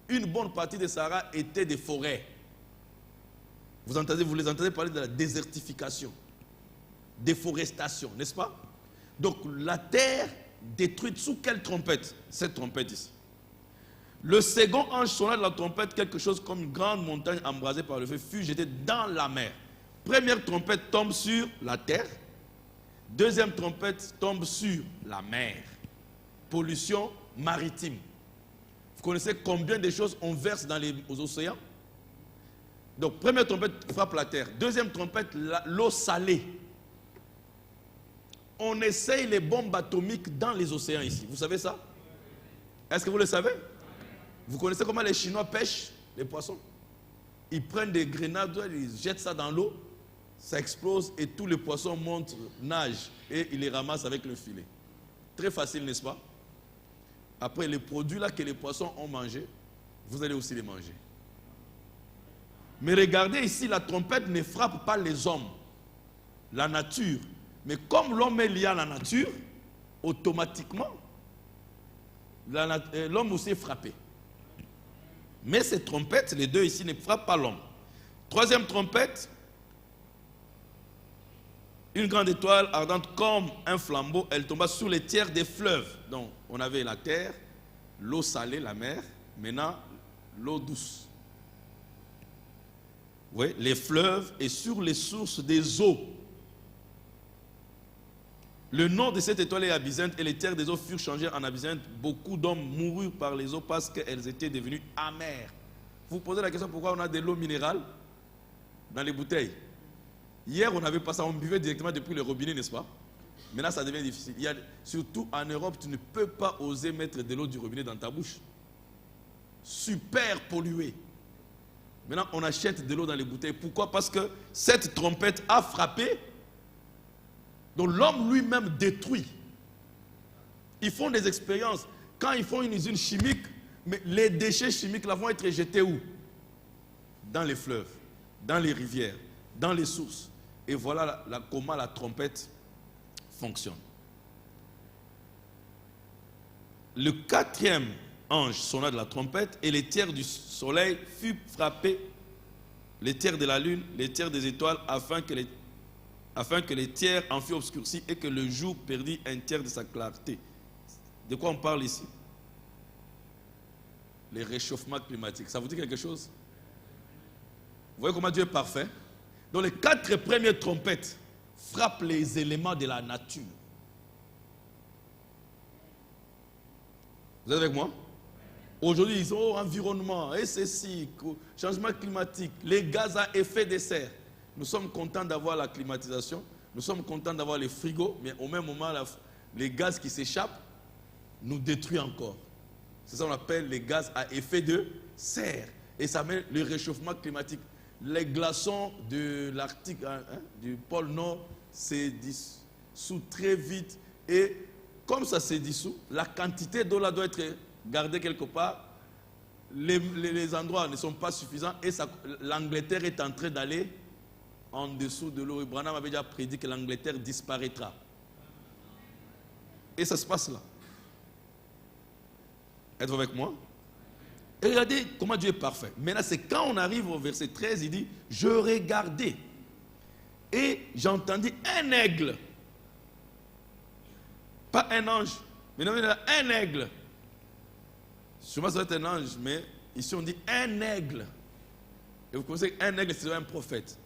Une bonne partie des Sahara était des forêts. Vous les entendez parler de la désertification, déforestation, n'est-ce pas? Donc la terre détruite sous quelle trompette? Cette trompette ici. Le second ange sonna de la trompette, quelque chose comme une grande montagne embrasée par le feu fut jetée dans la mer. Première trompette tombe sur la terre. Deuxième trompette tombe sur la mer. Pollution maritime. Vous connaissez combien de choses on verse dans les océans? Donc première trompette frappe la terre. Deuxième trompette, l'eau salée. On essaye les bombes atomiques dans les océans ici. Vous savez ça? Est-ce que vous le savez? Vous connaissez comment les Chinois pêchent les poissons? Ils prennent des grenades, ils jettent ça dans l'eau, ça explose et tous les poissons montent, nagent et ils les ramassent avec le filet. Très facile, n'est-ce pas? Après, les produits là que les poissons ont mangés, vous allez aussi les manger. Mais regardez ici, la trompette ne frappe pas les hommes, la nature. Mais comme l'homme est lié à la nature, automatiquement, l'homme aussi est frappé. Mais ces trompettes, les deux ici, ne frappent pas l'homme. Troisième trompette, une grande étoile ardente comme un flambeau, elle tomba sur les tiers des fleuves. Donc, on avait la terre, l'eau salée, la mer, maintenant, l'eau douce. Vous voyez, les fleuves et sur les sources des eaux. Le nom de cette étoile est abysinthe et les terres des eaux furent changées en abysinthe. Beaucoup d'hommes moururent par les eaux parce qu'elles étaient devenues amères. Vous posez la question pourquoi on a de l'eau minérale dans les bouteilles. Hier, on n'avait pas ça, on buvait directement depuis le robinet, n'est-ce pas? Maintenant, ça devient difficile. Surtout en Europe, tu ne peux pas oser mettre de l'eau du robinet dans ta bouche. Super polluée. Maintenant, on achète de l'eau dans les bouteilles. Pourquoi? Parce que cette trompette a frappé. Donc l'homme lui-même détruit. Ils font des expériences. Quand ils font une usine chimique, mais les déchets chimiques là vont être jetés où? Dans les fleuves, dans les rivières, dans les sources. Et voilà comment la trompette fonctionne. Le quatrième ange sonna de la trompette et les tiers du soleil furent frappés, les tiers de la lune, les tiers des étoiles, afin que les tiers en furent obscurcis et que le jour perdit un tiers de sa clarté. De quoi on parle ici? Les réchauffements climatiques. Ça vous dit quelque chose? Vous voyez comment Dieu est parfait? Donc les 4 premières trompettes frappent les éléments de la nature. Vous êtes avec moi? Aujourd'hui, ils ont environnement, et ceci, changement climatique, les gaz à effet de serre. Nous sommes contents d'avoir la climatisation, nous sommes contents d'avoir les frigos, mais au même moment, les gaz qui s'échappent nous détruisent encore. C'est ça qu'on appelle les gaz à effet de serre. Et ça met le réchauffement climatique. Les glaçons de l'Arctique, du pôle Nord, se dissouent très vite. Et comme ça se dissout, la quantité d'eau là doit être gardée quelque part. Les endroits ne sont pas suffisants et l'Angleterre est en train d'aller en dessous de l'eau. Branham avait déjà prédit que l'Angleterre disparaîtra. Et ça se passe là. Êtes-vous avec moi? Et regardez comment Dieu est parfait. Maintenant, c'est quand on arrive au verset 13, il dit, je regardais et j'entendis un aigle. Pas un ange, mais non, un aigle. Souvent, ça va être un ange, mais ici, on dit un aigle. Et vous connaissez qu'un aigle, c'est un prophète.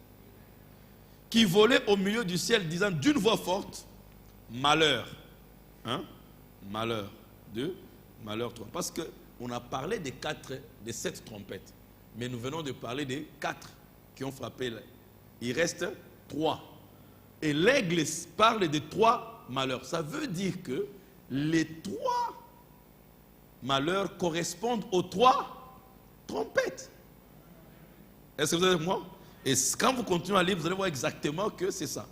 Qui volait au milieu du ciel, disant d'une voix forte, malheur. 1, malheur. 2, malheur. 3. Parce que on a parlé des 7 trompettes. Mais nous venons de parler des 4 qui ont frappé. Il reste 3. Et l'aigle parle des 3 malheurs. Ça veut dire que les 3 malheurs correspondent aux 3 trompettes. Est-ce que vous êtes avec moi? Et quand vous continuez à lire, vous allez voir exactement que c'est ça.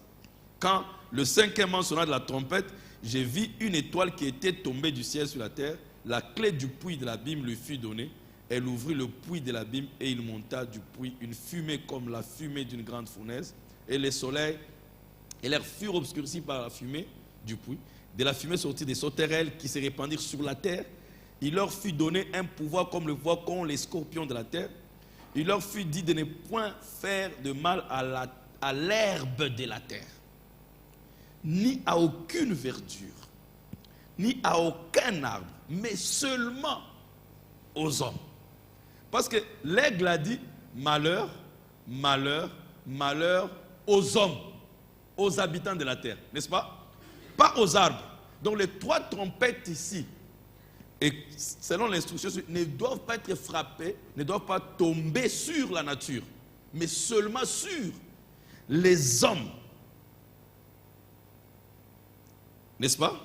Quand le 5e an sonna de la trompette, j'ai vu une étoile qui était tombée du ciel sur la terre. La clé du puits de l'abîme lui fut donnée. Elle ouvrit le puits de l'abîme et il monta du puits une fumée comme la fumée d'une grande fournaise. Et le soleil et l'air furent obscurcis par la fumée du puits. De la fumée sortit des sauterelles qui se répandirent sur la terre. Il leur fut donné un pouvoir comme le voient qu'ont les scorpions de la terre. Il leur fut dit de ne point faire de mal à l'herbe de la terre, ni à aucune verdure, ni à aucun arbre, mais seulement aux hommes. Parce que l'aigle a dit malheur, malheur, malheur aux hommes, aux habitants de la terre, n'est-ce pas? Pas aux arbres. Donc les 3 trompettes ici, et selon l'instruction, ne doivent pas être frappées, ne doivent pas tomber sur la nature, mais seulement sur les hommes. N'est-ce pas?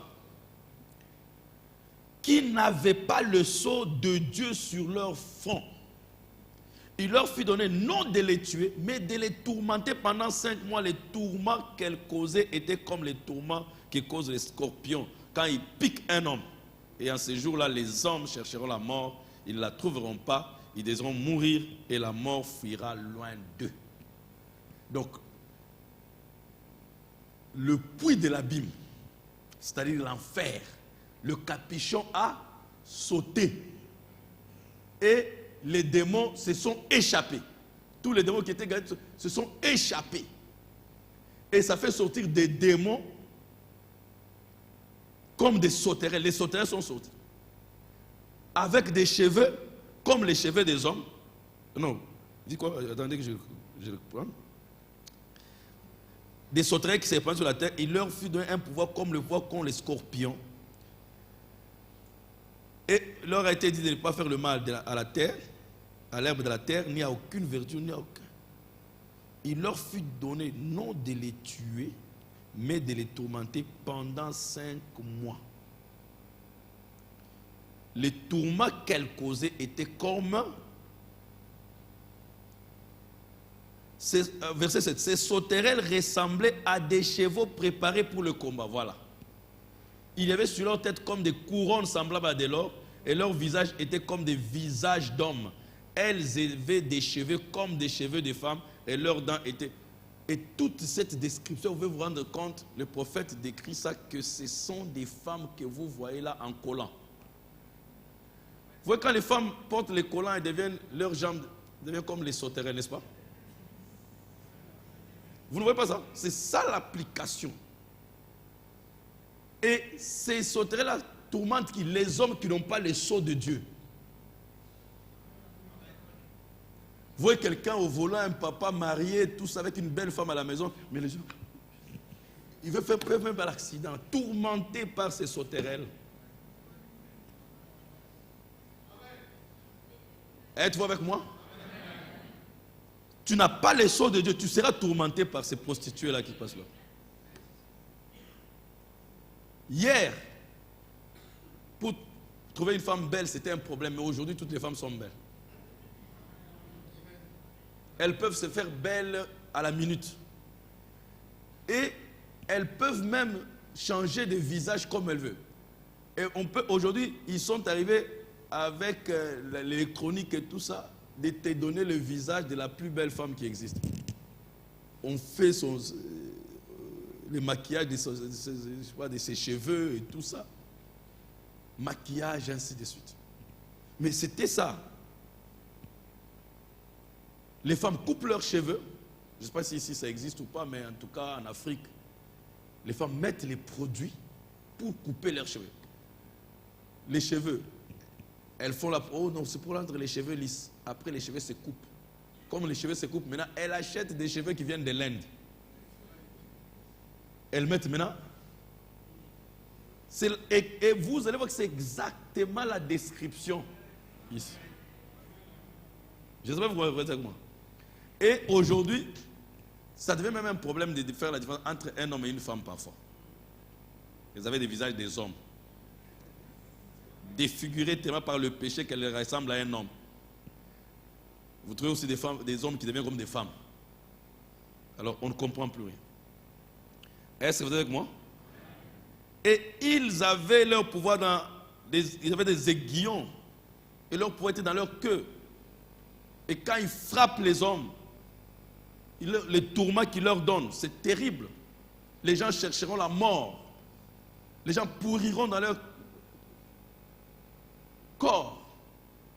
Qui n'avaient pas le sceau de Dieu sur leur front. Il leur fut donné non de les tuer, mais de les tourmenter pendant 5 mois. Les tourments qu'elles causaient étaient comme les tourments que causent les scorpions quand ils piquent un homme. Et en ces jours-là, les hommes chercheront la mort, ils ne la trouveront pas, ils devront mourir et la mort fuira loin d'eux. Donc, le puits de l'abîme, c'est-à-dire l'enfer, le capuchon a sauté. Et les démons se sont échappés. Tous les démons qui étaient gardés se sont échappés. Et ça fait sortir des démons comme des sauterelles. Les sauterelles sont sorties. Avec des cheveux comme les cheveux des hommes. Non, dis quoi? Attendez que je le prends. Des sauterelles qui se répandent sur la terre. Il leur fut donné un pouvoir comme le voient qu'ont les scorpions. Et il leur a été dit de ne pas faire le mal à la terre, à l'herbe de la terre, ni à aucune verdure, ni à aucun. Il leur fut donné non de les tuer, mais de les tourmenter pendant 5 mois. Les tourments qu'elles causaient étaient comme... Verset 7. Ces sauterelles ressemblaient à des chevaux préparés pour le combat. Voilà. Il y avait sur leur tête comme des couronnes semblables à de l'or, et leur visage était comme des visages d'hommes. Elles avaient des cheveux comme des cheveux de femmes, et leurs dents étaient... Et toute cette description, vous pouvez vous rendre compte, le prophète décrit ça, que ce sont des femmes que vous voyez là en collant. Vous voyez quand les femmes portent les collants et leurs jambes deviennent comme les sauterelles, n'est-ce pas? Vous ne voyez pas ça? C'est ça l'application. Et ces sauterelles-là tourmentent qui? Les hommes qui n'ont pas le sceau de Dieu. Vous voyez quelqu'un au volant, un papa marié, tout ça, avec une belle femme à la maison, mais les gens, il veut faire même par l'accident, tourmenté par ces sauterelles. Êtes-vous avec moi? Tu n'as pas le sceau de Dieu, tu seras tourmenté par ces prostituées-là qui passent là. Hier, pour trouver une femme belle, c'était un problème, mais aujourd'hui, toutes les femmes sont belles. Elles peuvent se faire belles à la minute. Et elles peuvent même changer de visage comme elles veulent. Et aujourd'hui, ils sont arrivés avec l'électronique et tout ça, de te donner le visage de la plus belle femme qui existe. On fait le maquillage de ses cheveux et tout ça. Maquillage, ainsi de suite. Mais c'était ça. Les femmes coupent leurs cheveux. Je ne sais pas si ici ça existe ou pas, mais en tout cas en Afrique, les femmes mettent les produits pour couper leurs cheveux. Les cheveux, elles font la... Oh non, c'est pour rendre les cheveux lisses. Après, les cheveux se coupent. Comme les cheveux se coupent, maintenant, elles achètent des cheveux qui viennent de l'Inde. Elles mettent maintenant... Et vous allez voir que c'est exactement la description Ici. Je ne sais pas pourquoi vous êtes avec moi. Et aujourd'hui, ça devient même un problème de faire la différence entre un homme et une femme parfois. Ils avaient des visages des hommes, défigurés tellement par le péché qu'elles ressemblent à un homme. Vous trouvez aussi des femmes, des hommes qui deviennent comme des femmes. Alors on ne comprend plus rien. Est-ce que vous êtes avec moi? Et ils avaient leur pouvoir ils avaient des aiguillons. Et leur pouvoir était dans leur queue. Et quand ils frappent les hommes, les tourments qu'ils leur donnent, c'est terrible. Les gens chercheront la mort. Les gens pourriront dans leur corps.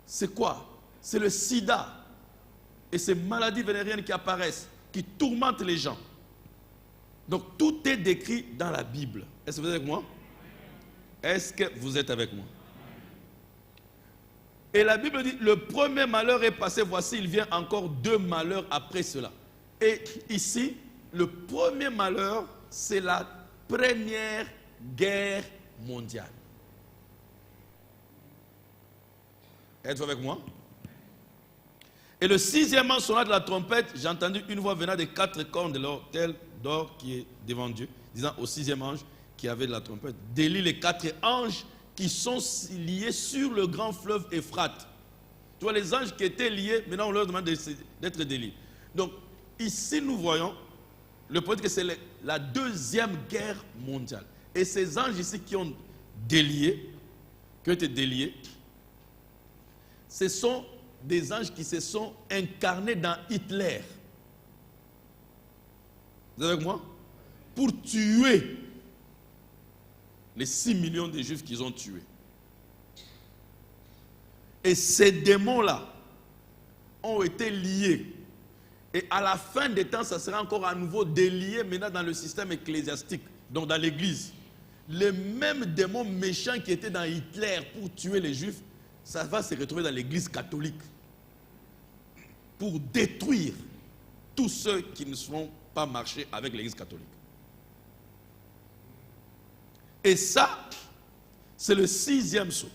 C'est quoi? C'est le sida. Et ces maladies vénériennes qui apparaissent, qui tourmentent les gens. Donc tout est décrit dans la Bible. Est-ce que vous êtes avec moi? Est-ce que vous êtes avec moi? Et la Bible dit, le premier malheur est passé, voici, il vient encore 2 malheurs après cela. Et ici, le premier malheur, c'est la Première Guerre mondiale. Êtes-vous avec moi? Et le 6e an sonna de la trompette, j'ai entendu une voix venant des 4 cornes de l'autel d'or qui est devant Dieu, disant au 6e ange qui avait de la trompette, délie les 4 anges qui sont liés sur le grand fleuve Euphrate. Tu vois, les anges qui étaient liés, maintenant on leur demande d'être déliés. Donc, ici nous voyons le point que c'est la 2e guerre mondiale. Et ces anges ici qui ont été déliés, ce sont des anges qui se sont incarnés dans Hitler. Vous êtes avec moi? Pour tuer les 6 millions de Juifs qu'ils ont tués. Et ces démons-là ont été liés. Et à la fin des temps, ça sera encore à nouveau délié maintenant dans le système ecclésiastique, donc dans l'église. Les mêmes démons méchants qui étaient dans Hitler pour tuer les Juifs, ça va se retrouver dans l'église catholique pour détruire tous ceux qui ne seront pas marcher avec l'église catholique. Et ça, c'est le 6e sceau.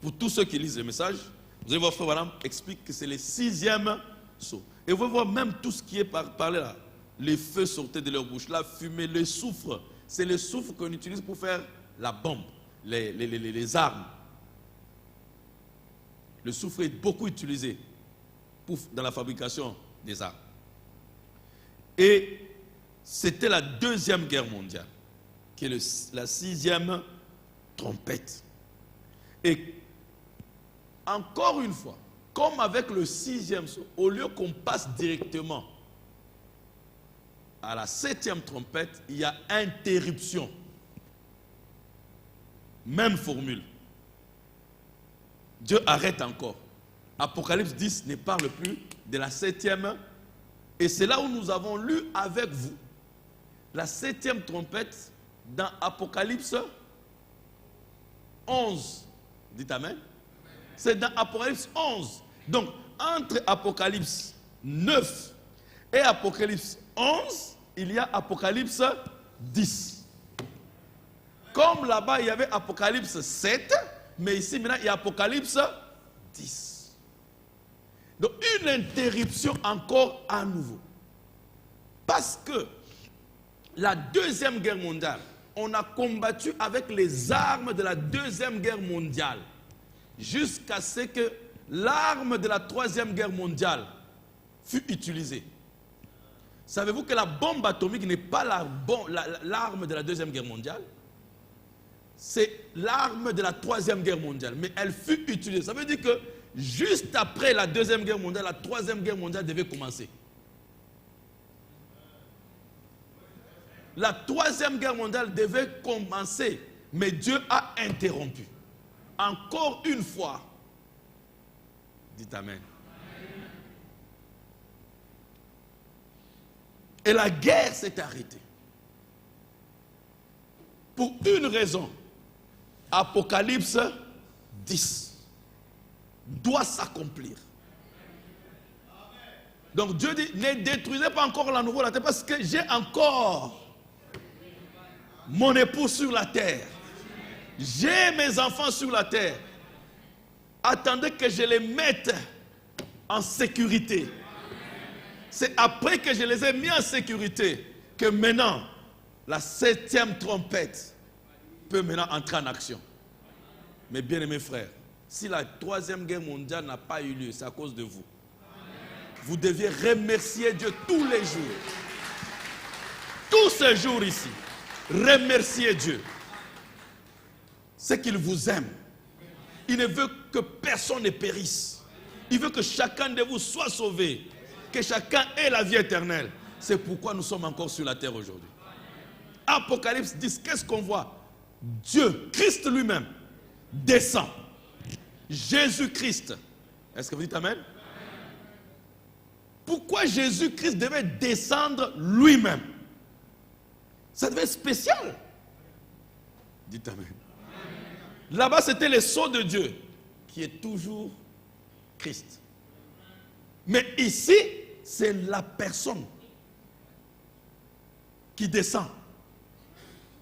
Pour tous ceux qui lisent le message, vous allez voir, frère Branham explique que c'est le 6e sceau. Et vous allez voir même tout ce qui est parlé là. Les feux sortaient de leur bouche, la fumée, le soufre. C'est le soufre qu'on utilise pour faire la bombe, les armes. Le soufre est beaucoup utilisé dans la fabrication des armes. Et c'était la 2e guerre mondiale, qui est la 6e trompette. Et encore une fois, comme avec le 6e sceau, au lieu qu'on passe directement à la 7e trompette, il y a interruption. Même formule. Dieu arrête encore. Apocalypse 10 ne parle plus de la 7e. Et c'est là où nous avons lu avec vous la 7e trompette dans Apocalypse 11. Dites Amen. C'est dans Apocalypse 11. Donc, entre Apocalypse 9 et Apocalypse 11, il y a Apocalypse 10. Comme là-bas, il y avait Apocalypse 7, mais ici, maintenant, il y a Apocalypse 10. Donc, une interruption encore à nouveau. Parce que la 2e guerre mondiale, on a combattu avec les armes de la 2e guerre mondiale jusqu'à ce que l'arme de la 3e guerre mondiale fut utilisée. Savez-vous que la bombe atomique n'est pas l'arme de la 2e guerre mondiale? C'est l'arme de la 3e guerre mondiale, mais elle fut utilisée. Ça veut dire que juste après la 2e guerre mondiale, la 3e guerre mondiale devait commencer. La 3e guerre mondiale devait commencer, mais Dieu a interrompu. Encore une fois. Dites Amen. Et la guerre s'est arrêtée. Pour une raison. Apocalypse 10 doit s'accomplir. Donc Dieu dit, ne détruisez pas encore la nouveau la terre parce que j'ai encore mon époux sur la terre. J'ai mes enfants sur la terre. attendez que je les mette en sécurité. C'est après que je les ai mis en sécurité que maintenant, la 7e trompette peut maintenant entrer en action. Mes bien-aimés frères, si la 3e guerre mondiale n'a pas eu lieu, c'est à cause de vous. Vous deviez remercier Dieu tous les jours. Tous ces jours ici, remerciez Dieu. C'est qu'il vous aime. Il ne veut que personne ne périsse. Il veut que chacun de vous soit sauvé. Que chacun ait la vie éternelle. C'est pourquoi nous sommes encore sur la terre aujourd'hui. Apocalypse 10, qu'est-ce qu'on voit? Dieu, Christ lui-même, descend. Jésus-Christ. Est-ce que vous dites Amen? Pourquoi Jésus-Christ devait descendre lui-même? Ça devait être spécial. Dites Amen. Là-bas, c'était le sceau de Dieu, qui est toujours Christ. Mais ici, c'est la personne qui descend.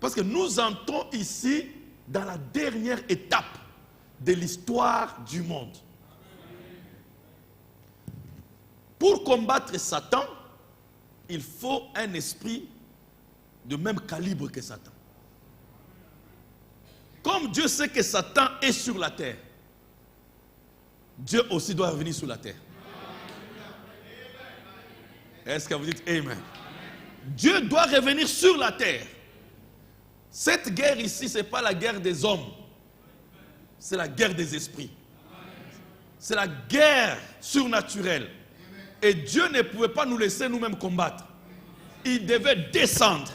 Parce que nous entrons ici dans la dernière étape de l'histoire du monde. Pour combattre Satan, il faut un esprit de même calibre que Satan. Comme Dieu sait que Satan est sur la terre, Dieu aussi doit revenir sur la terre. Est-ce que vous dites Amen? Dieu doit revenir sur la terre. Cette guerre ici, ce n'est pas la guerre des hommes. C'est la guerre des esprits. C'est la guerre surnaturelle. Et Dieu ne pouvait pas nous laisser nous-mêmes combattre. Il devait descendre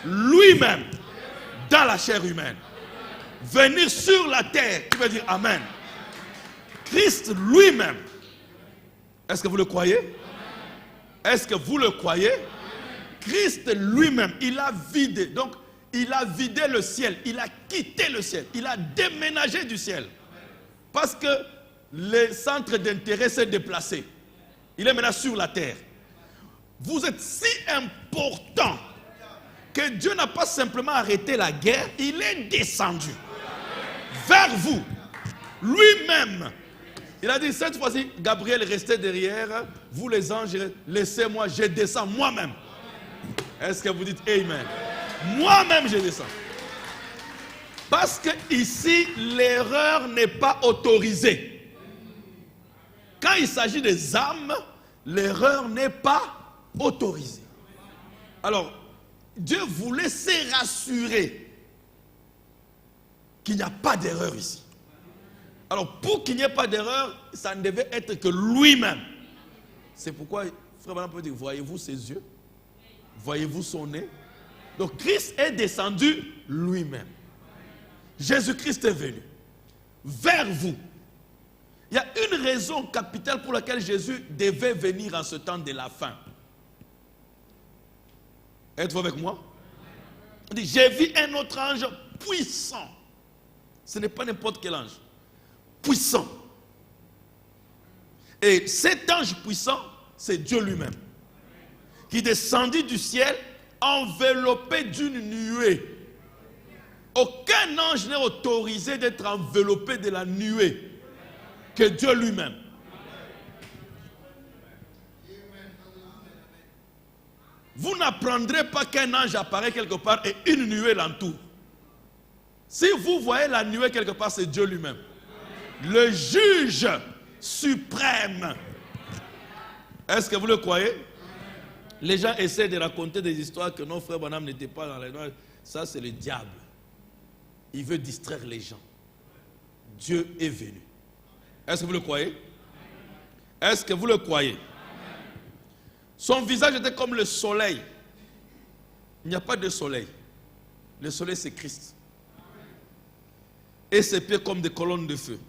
lui-même dans la chair humaine. Venir sur la terre, qui veut dire Amen. Christ lui-même. Est-ce que vous le croyez? Est-ce que vous le croyez? Christ lui-même, il a vidé. Donc, il a vidé le ciel. Il a quitté le ciel. Il a déménagé du ciel. Parce que le centre d'intérêt s'est déplacé. Il est maintenant sur la terre. Vous êtes si important que Dieu n'a pas simplement arrêté la guerre, il est descendu vers vous, lui-même. Il a dit, cette fois-ci, Gabriel restait derrière, vous les anges, laissez-moi, je descends moi-même. Est-ce que vous dites Amen? Moi-même, je descends. Parce que ici, l'erreur n'est pas autorisée. Quand il s'agit des âmes, l'erreur n'est pas autorisée. Alors, Dieu voulait se rassurer qu'il n'y a pas d'erreur ici. Alors, pour qu'il n'y ait pas d'erreur, ça ne devait être que lui-même. C'est pourquoi, frère Branham peut dire, voyez-vous ses yeux? Voyez-vous son nez? Donc, Christ est descendu lui-même. Jésus-Christ est venu vers vous. Il y a une raison capitale pour laquelle Jésus devait venir en ce temps de la fin. Êtes-vous avec moi? On dit, j'ai vu un autre ange puissant. Ce n'est pas n'importe quel ange. Puissant. Et cet ange puissant, c'est Dieu lui-même. Qui descendit du ciel enveloppé d'une nuée. Aucun ange n'est autorisé d'être enveloppé de la nuée que Dieu lui-même. Vous n'apprendrez pas qu'un ange apparaît quelque part et une nuée l'entoure. Si vous voyez la nuée quelque part, c'est Dieu lui-même. Le juge suprême. Est-ce que vous le croyez? Les gens essaient de raconter des histoires que nos frères Branham n'étaient pas dans les noirs. Ça, c'est le diable. Il veut distraire les gens. Dieu est venu. Est-ce que vous le croyez? Est-ce que vous le croyez? Son visage était comme le soleil. Il n'y a pas de soleil. Le soleil, c'est Christ. Et ses pieds comme des colonnes de feu.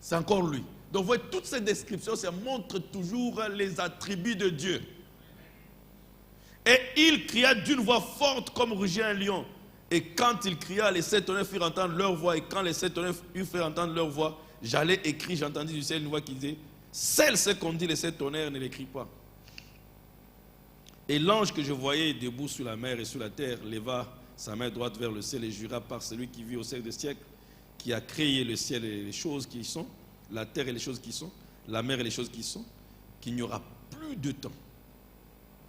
C'est encore lui. Donc, vous voyez, toutes ces descriptions, ça montre toujours les attributs de Dieu. Et il cria d'une voix forte comme rugit un lion. Et quand il cria, les 7 tonnerres firent entendre leur voix. Et quand les 7 tonnerres eurent fait entendre leur voix, j'allais écrire, j'entendis du ciel une voix qui disait, celle ce qu'on dit les 7 tonnerres ne l'écrit pas. Et l'ange que je voyais debout sur la mer et sur la terre leva sa main droite vers le ciel et jura par celui qui vit au siècle des siècles, qui a créé le ciel et les choses qui y sont, la terre et les choses qui sont, la mer et les choses qui sont, qu'il n'y aura plus de temps.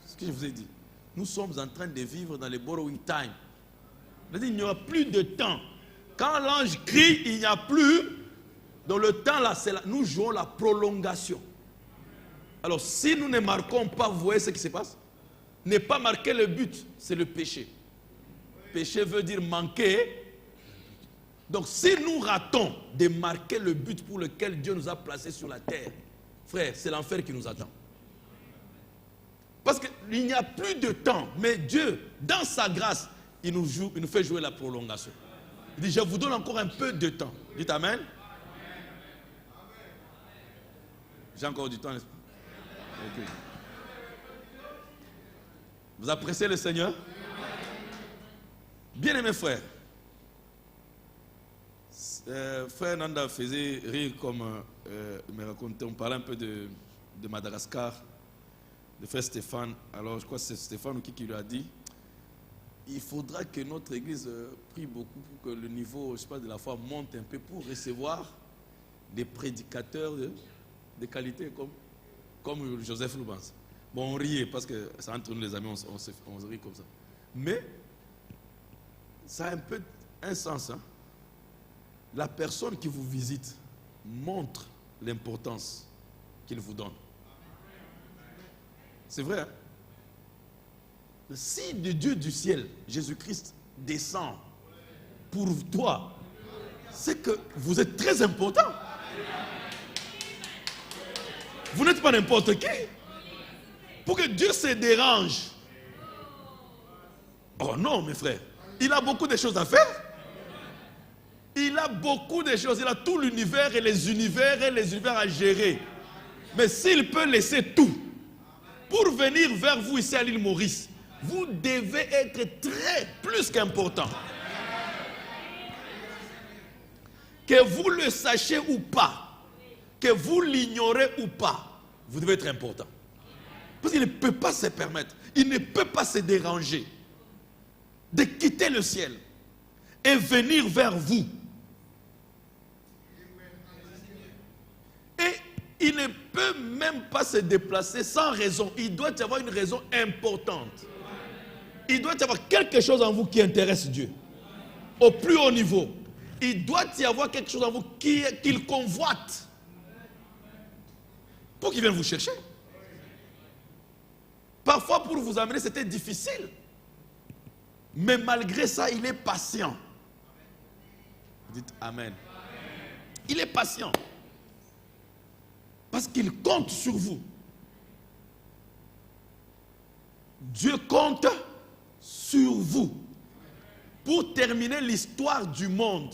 C'est ce que je vous ai dit. Nous sommes en train de vivre dans les borrowing time. Il n'y aura plus de temps. Quand l'ange crie, il n'y a plus. Dans le temps, là, nous jouons la prolongation. Alors, si nous ne marquons pas, vous voyez ce qui se passe? Ne pas marquer le but, c'est le péché. Péché veut dire manquer. Donc, si nous ratons de marquer le but pour lequel Dieu nous a placés sur la terre, frère, c'est l'enfer qui nous attend. Parce qu'il n'y a plus de temps. Mais Dieu, dans sa grâce, il nous fait jouer la prolongation. Il dit, je vous donne encore un peu de temps. Dites Amen. J'ai encore du temps, n'est-ce pas? Okay. Vous appréciez le Seigneur? Bien-aimés frères, frère Nanda faisait rire comme me racontait, on parlait un peu de Madagascar, de frère Stéphane. Alors je crois que c'est Stéphane qui lui a dit, il faudra que notre église prie beaucoup pour que le niveau, je sais pas, de la foi monte un peu pour recevoir des prédicateurs de qualité comme Joseph Loubans. Bon, on riait parce que c'est entre nous les amis, on rit comme ça. Mais ça a un peu un sens. Hein? La personne qui vous visite montre l'importance qu'il vous donne. C'est vrai. Hein? Si le Dieu du ciel, Jésus-Christ, descend pour toi, c'est que vous êtes très important. Vous n'êtes pas n'importe qui. Pour que Dieu se dérange. Oh non, mes frères. Il a beaucoup de choses à faire. Il a beaucoup de choses. Il a tout l'univers et les univers à gérer. Mais s'il peut laisser tout pour venir vers vous ici à l'île Maurice, vous devez être plus qu'important. Que vous le sachiez ou pas, que vous l'ignorez ou pas, vous devez être important. Parce qu'il ne peut pas se permettre, il ne peut pas se déranger de quitter le ciel et venir vers vous. Et il ne peut même pas se déplacer sans raison. Il doit y avoir une raison importante. Il doit y avoir quelque chose en vous qui intéresse Dieu. Au plus haut niveau. Il doit y avoir quelque chose en vous qu'il convoite. Pour qu'il vienne vous chercher. Parfois, pour vous amener, c'était difficile. Mais malgré ça, il est patient. Dites Amen. Il est patient. Parce qu'il compte sur vous. Dieu compte sur vous. Pour terminer l'histoire du monde,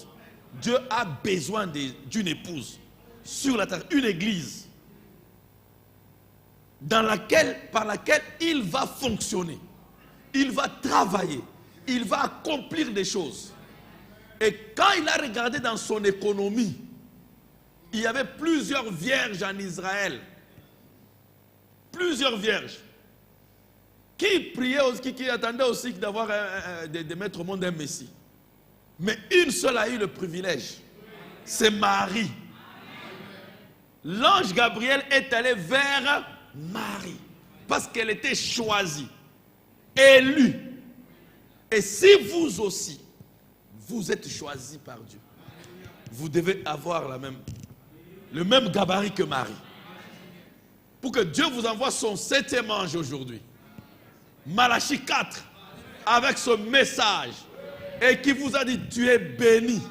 Dieu a besoin d'une épouse sur la terre, une église par laquelle il va fonctionner, il va travailler, il va accomplir des choses. Et quand il a regardé dans son économie, il y avait plusieurs vierges en Israël, plusieurs vierges, qui priaient, qui attendaient aussi de mettre au monde un Messie. Mais une seule a eu le privilège, c'est Marie. L'ange Gabriel est allé vers Marie, parce qu'elle était choisie, élue. Et si vous aussi, vous êtes choisi par Dieu, vous devez avoir le même gabarit que Marie. Pour que Dieu vous envoie son 7e ange aujourd'hui. Malachie 4, avec ce message, et qui vous a dit, tu es béni.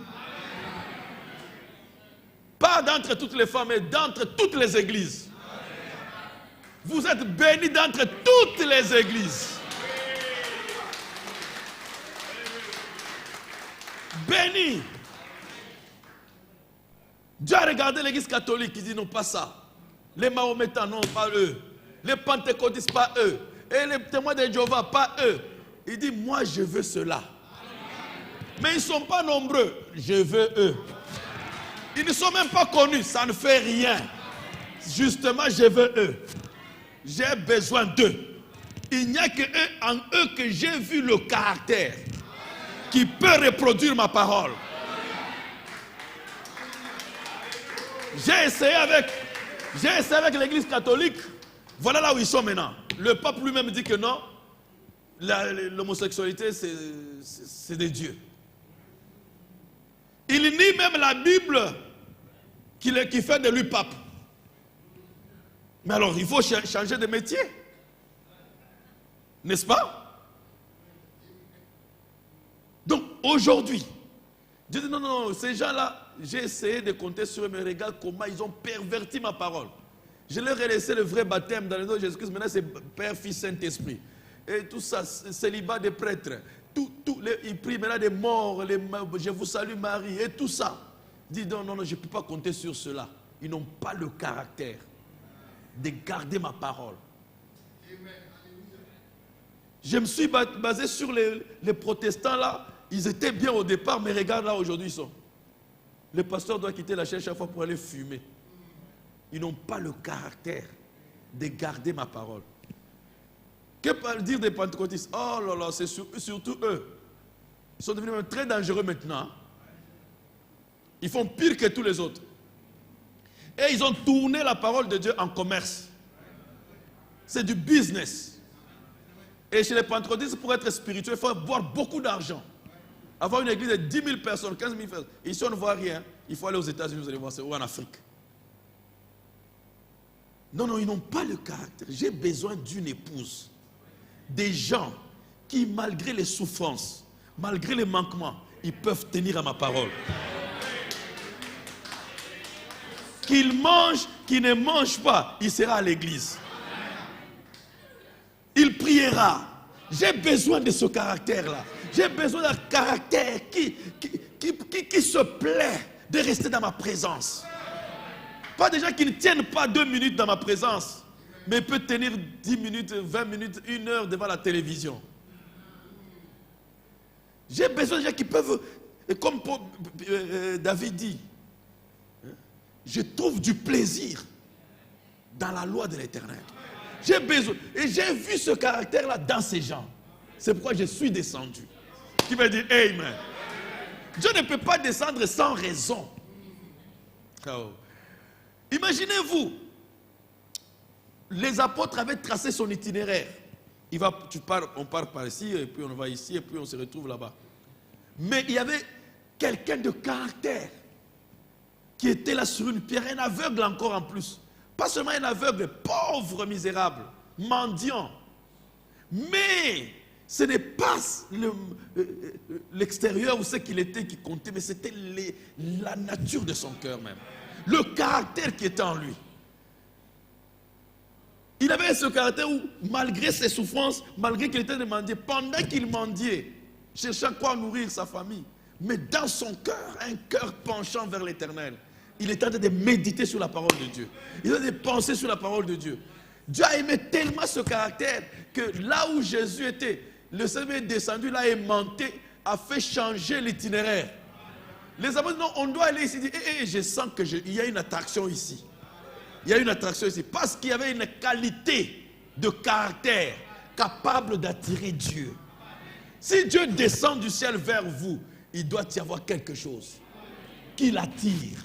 Pas d'entre toutes les femmes, mais d'entre toutes les églises. Vous êtes bénis d'entre toutes les églises. Bénis. Dieu a regardé l'église catholique, il dit non, pas ça. Les mahométans, non, pas eux. Les pentecôtistes, pas eux. Et les témoins de Jéhovah, pas eux. Il dit, moi je veux cela. Mais ils ne sont pas nombreux. Je veux eux. Ils ne sont même pas connus, ça ne fait rien. Justement, je veux eux. J'ai besoin d'eux. Il n'y a que eux, en eux que j'ai vu le caractère qui peut reproduire ma parole. J'ai essayé avec l'église catholique. Voilà là où ils sont maintenant. Le pape lui-même dit que non, l'homosexualité c'est des dieux. Il nie même la Bible qui fait de lui pape. Mais alors il faut changer de métier. N'est-ce pas? Donc aujourd'hui, Dieu dit non, ces gens-là, j'ai essayé de compter sur eux, mais regarde comment ils ont perverti ma parole. Je leur ai laissé le vrai baptême dans le nom de Jésus-Christ. Maintenant, c'est Père, Fils, Saint-Esprit. Et tout ça, célibat des prêtres. Ils prient maintenant des morts, je vous salue Marie, et tout ça. Dis non, je ne peux pas compter sur cela. Ils n'ont pas le caractère de garder ma parole. Je me suis basé sur les protestants là. Ils étaient bien au départ, mais regarde là aujourd'hui ils sont. Le pasteur doit quitter la chaîne chaque fois pour aller fumer. Ils n'ont pas le caractère de garder ma parole. Que dire des pentecôtistes? Oh là là, c'est surtout eux. Ils sont devenus même très dangereux maintenant. Ils font pire que tous les autres. Et ils ont tourné la parole de Dieu en commerce. C'est du business. Et chez les pentecôtistes, pour être spirituel, il faut avoir beaucoup d'argent. Avoir une église de 10 000 personnes, 15 000 personnes. Ici, on ne voit rien. Il faut aller aux États-Unis, vous allez voir, c'est où en Afrique. Non, ils n'ont pas le caractère. J'ai besoin d'une épouse. Des gens qui, malgré les souffrances, malgré les manquements, ils peuvent tenir à ma parole. Qu'il mange, qu'il ne mange pas, il sera à l'église. Il priera. J'ai besoin de ce caractère-là. J'ai besoin d'un caractère qui se plaît de rester dans ma présence. Pas des gens qui ne tiennent pas 2 minutes dans ma présence, mais peut tenir 10 minutes, 20 minutes, 1 heure devant la télévision. J'ai besoin de gens qui peuvent, comme David dit, je trouve du plaisir dans la loi de l'Éternel. J'ai besoin, et j'ai vu ce caractère-là dans ces gens. C'est pourquoi je suis descendu. Qui veut dire Amen. Dieu ne peut pas descendre sans raison. Oh. Imaginez-vous, les apôtres avaient tracé son itinéraire. On part par ici, et puis on va ici, et puis on se retrouve là-bas. Mais il y avait quelqu'un de caractère qui était là sur une pierre, un aveugle encore en plus. Pas seulement un aveugle, pauvre, misérable, mendiant. Mais ce n'est pas l'extérieur ou ce qu'il était qui comptait, mais c'était la nature de son cœur même. Le caractère qui était en lui. Il avait ce caractère où, malgré ses souffrances, malgré qu'il était demandé, pendant qu'il mendiait, cherchant quoi nourrir sa famille, mais dans son cœur, un cœur penchant vers l'Éternel, il était en train de méditer sur la parole de Dieu. Il était en train de penser sur la parole de Dieu. Dieu a aimé tellement ce caractère que là où Jésus était, le Seigneur est descendu, l'a aimanté, a fait changer l'itinéraire. Les apôtres disent non, on doit aller ici. Je sens qu'il y a une attraction ici. Il y a une attraction ici. Parce qu'il y avait une qualité de caractère capable d'attirer Dieu. Si Dieu descend du ciel vers vous, il doit y avoir quelque chose qui l'attire.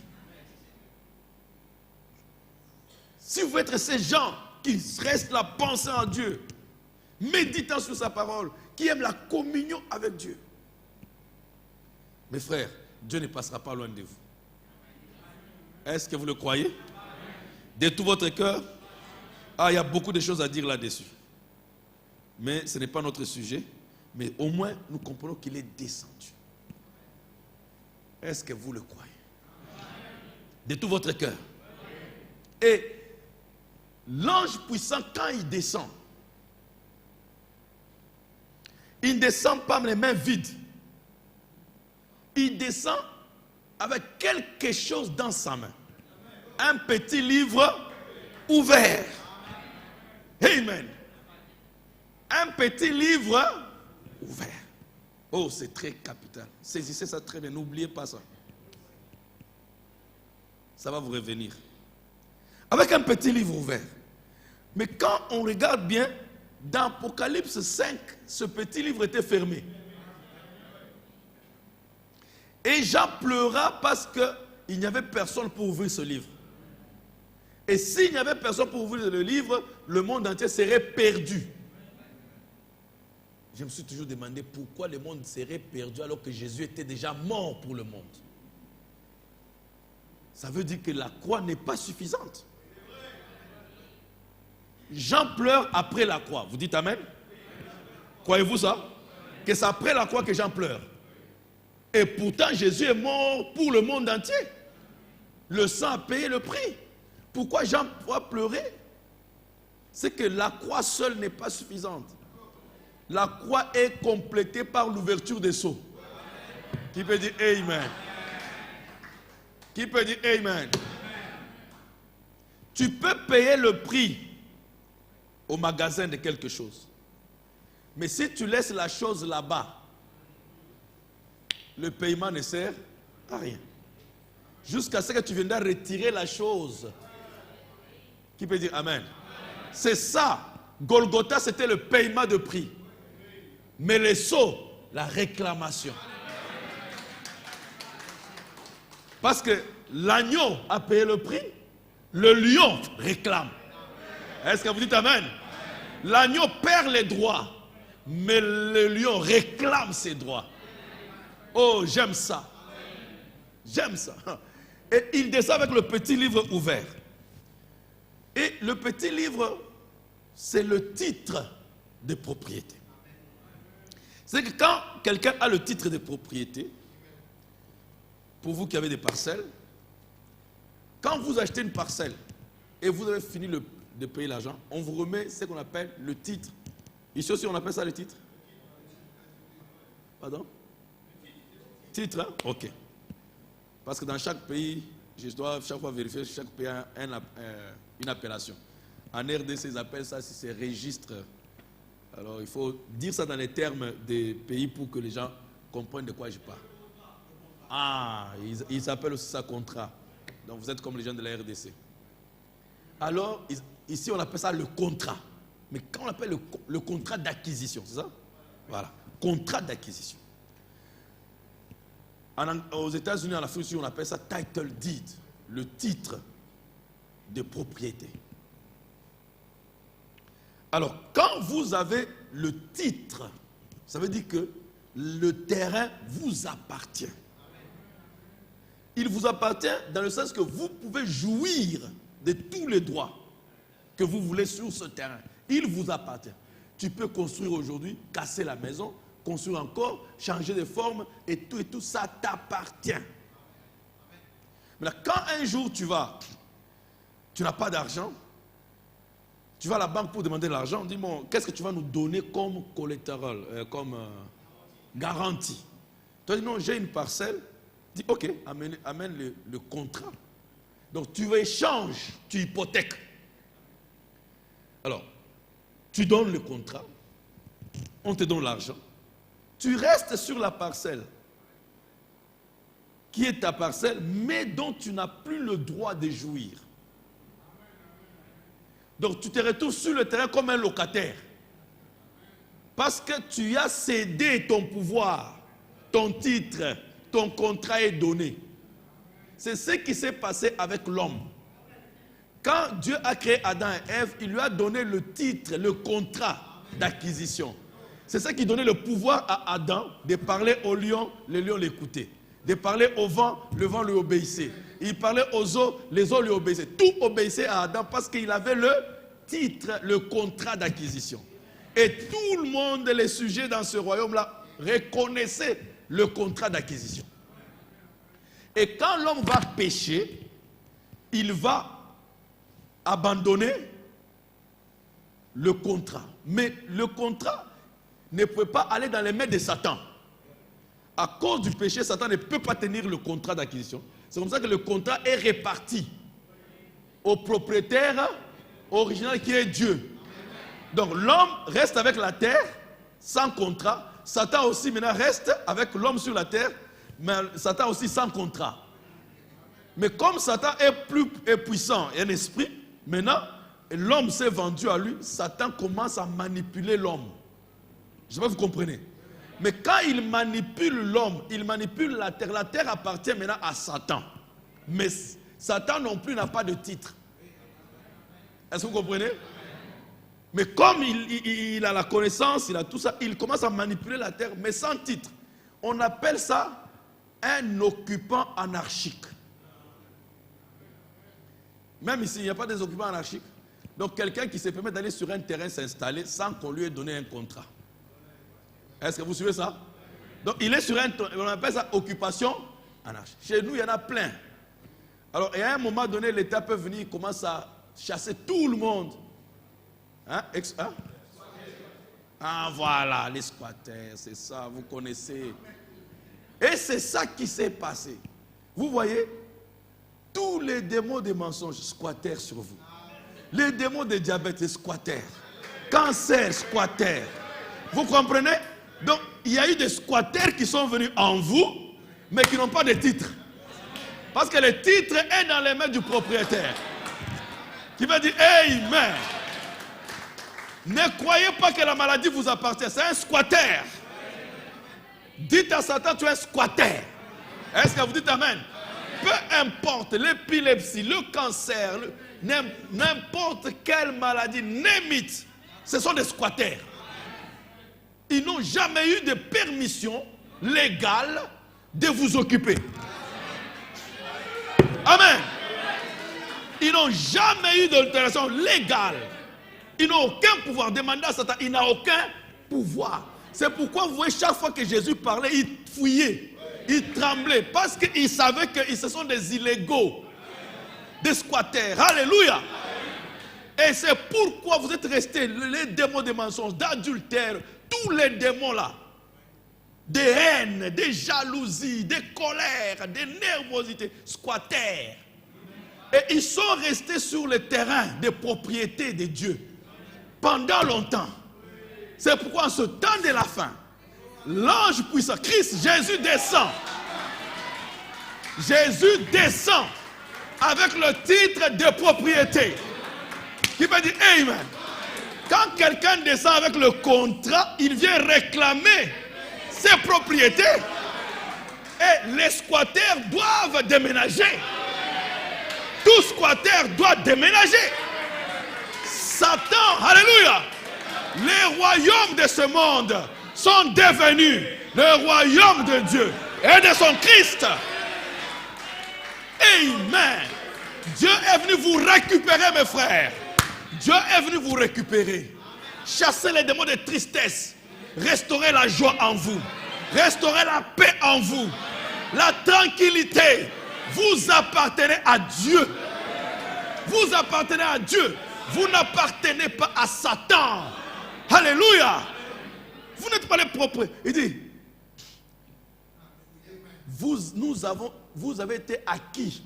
Si vous êtes ces gens qui restent là, pensant en Dieu, méditant sur sa parole, qui aiment la communion avec Dieu. Mes frères, Dieu ne passera pas loin de vous. Est-ce que vous le croyez? De tout votre cœur? Il y a beaucoup de choses à dire là-dessus. Mais ce n'est pas notre sujet. Mais au moins, nous comprenons qu'il est descendu. Est-ce que vous le croyez? De tout votre cœur. Et l'ange puissant, quand il descend, il ne descend pas les mains vides. Il descend avec quelque chose dans sa main. Un petit livre ouvert. Amen. Un petit livre ouvert. Oh, c'est très capital. Saisissez ça très bien. N'oubliez pas ça. Ça va vous revenir. Avec un petit livre ouvert. Mais quand on regarde bien, dans Apocalypse 5, ce petit livre était fermé. Et Jean pleura parce qu'il n'y avait personne pour ouvrir ce livre. Et s'il n'y avait personne pour ouvrir le livre, le monde entier serait perdu. Je me suis toujours demandé pourquoi le monde serait perdu alors que Jésus était déjà mort pour le monde. Ça veut dire que la croix n'est pas suffisante. Jean pleure après la croix. Vous dites amen? Croyez-vous ça? Que c'est après la croix que Jean pleure. Et pourtant Jésus est mort pour le monde entier. Le sang a payé le prix. Pourquoi Jean doit pleurer? C'est que la croix seule n'est pas suffisante. La croix est complétée par l'ouverture des sceaux. Qui peut dire Amen? Qui peut dire Amen? Tu peux payer le prix au magasin de quelque chose. Mais si tu laisses la chose là-bas, le paiement ne sert à rien. Jusqu'à ce que tu viennes retirer la chose. Qui peut dire Amen? C'est ça. Golgotha, c'était le paiement de prix. Mais les sceaux, la réclamation. Parce que l'agneau a payé le prix, le lion réclame. Est-ce que vous dites Amen? L'agneau perd les droits, mais le lion réclame ses droits. Oh, j'aime ça. J'aime ça. Et il descend avec le petit livre ouvert. Et le petit livre, c'est le titre de propriété. C'est que quand quelqu'un a le titre de propriété, pour vous qui avez des parcelles, quand vous achetez une parcelle et vous avez fini de payer l'argent, on vous remet ce qu'on appelle le titre. Ici aussi, on appelle ça le titre? Pardon? Titre, hein? Ok. Parce que dans chaque pays, je dois chaque fois vérifier, chaque pays a une appellation. En RDC, ils appellent ça, si c'est registre. Alors, il faut dire ça dans les termes des pays pour que les gens comprennent de quoi je parle. Ah, ils appellent aussi ça contrat. Donc, vous êtes comme les gens de la RDC. Alors, ici, on appelle ça le contrat. Mais quand on appelle le contrat d'acquisition, c'est ça? Voilà, contrat d'acquisition. Aux États-Unis, en Afrique, on appelle ça title deed, le titre de propriété. Alors, quand vous avez le titre, ça veut dire que le terrain vous appartient. Il vous appartient dans le sens que vous pouvez jouir de tous les droits que vous voulez sur ce terrain. Il vous appartient. Tu peux construire aujourd'hui, casser la maison, construire encore, changer de forme, et tout ça t'appartient. Maintenant, quand un jour tu n'as pas d'argent, tu vas à la banque pour demander l'argent, on dit, bon, qu'est-ce que tu vas nous donner comme collatéral, comme garantie? Tu dis, non, j'ai une parcelle. Dis, ok, amène le contrat. Donc tu échanges, tu hypothèques. Alors, tu donnes le contrat, on te donne l'argent, tu restes sur la parcelle qui est ta parcelle, mais dont tu n'as plus le droit de jouir. Donc tu te retrouves sur le terrain comme un locataire. Parce que tu as cédé ton pouvoir, ton titre, ton contrat est donné. C'est ce qui s'est passé avec l'homme. Quand Dieu a créé Adam et Ève, il lui a donné le titre, le contrat d'acquisition. C'est ça qui donnait le pouvoir à Adam de parler au lion, le lion l'écoutait. De parler au vent, le vent lui obéissait. Il parlait aux eaux, les eaux lui obéissaient. Tout obéissait à Adam parce qu'il avait le titre, le contrat d'acquisition. Et tout le monde, les sujets dans ce royaume-là, reconnaissaient le contrat d'acquisition. Et quand l'homme va pécher, il va abandonner le contrat. Mais le contrat ne peut pas aller dans les mains de Satan. À cause du péché, Satan ne peut pas tenir le contrat d'acquisition. C'est comme ça que le contrat est réparti au propriétaire original qui est Dieu. Donc l'homme reste avec la terre sans contrat. Satan aussi maintenant reste avec l'homme sur la terre, mais Satan aussi sans contrat. Mais comme Satan est puissant et un esprit, maintenant l'homme s'est vendu à lui, Satan commence à manipuler l'homme. Je sais pas si vous comprenez. Mais quand il manipule l'homme, il manipule la terre. La terre appartient maintenant à Satan. Mais Satan non plus n'a pas de titre. Est-ce que vous comprenez? Mais comme il a la connaissance, il a tout ça, il commence à manipuler la terre, mais sans titre. On appelle ça un occupant anarchique. Même ici, il n'y a pas des occupants anarchiques. Donc quelqu'un qui se permet d'aller sur un terrain s'installer sans qu'on lui ait donné un contrat. Est-ce que vous suivez ça? Donc il est sur un terrain, on appelle ça occupation anarchique. Chez nous, il y en a plein. Alors, et à un moment donné, l'État peut venir, il commence à chasser tout le monde. Hein? Ah voilà, les squatters, c'est ça, vous connaissez. Et c'est ça qui s'est passé. Vous voyez, tous les démons des mensonges squattèrent sur vous. Les démons de diabète squattèrent. Cancer squattèrent. Vous comprenez? Donc, il y a eu des squatters qui sont venus en vous, mais qui n'ont pas de titre. Parce que le titre est dans les mains du propriétaire. Qui va dire, Amen. Ne croyez pas que la maladie vous appartient. C'est un squatter. Dites à Satan, tu es un squatter. Est-ce que vous dites Amen? Peu importe l'épilepsie, le cancer, n'importe quelle maladie, n'imite, ce sont des squatters. Ils n'ont jamais eu de permission légale de vous occuper. Amen. Ils n'ont jamais eu d'autorisation légale. Ils n'ont aucun pouvoir. Demandez à Satan, il n'a aucun pouvoir. C'est pourquoi vous voyez, chaque fois que Jésus parlait, il fouillait, il tremblait, parce qu'il savait que ce sont des illégaux, des squatters. Alléluia. Et c'est pourquoi vous êtes restés, les démons des mensonges, d'adultère, tous les démons là, des haines, des jalousies, des colères, des nervosités, squatters. Et ils sont restés sur le terrain des propriétés de Dieu pendant longtemps. C'est pourquoi en ce temps de la fin, l'ange puissant, Christ, Jésus descend. Jésus descend avec le titre de propriété. Qui veut dire Amen. Quand quelqu'un descend avec le contrat, il vient réclamer ses propriétés. Et les squatters doivent déménager. Tout squatter doit déménager. Satan, alléluia. Les royaumes de ce monde sont devenus le royaume de Dieu et de son Christ. Amen. Dieu est venu vous récupérer, mes frères. Dieu est venu vous récupérer. Chasser les démons de tristesse. Restaurer la joie en vous. Restaurer la paix en vous. La tranquillité. Vous appartenez à Dieu. Vous appartenez à Dieu. Vous n'appartenez pas à Satan. Alléluia. Vous n'êtes pas les propres. Il dit, vous avez été acquis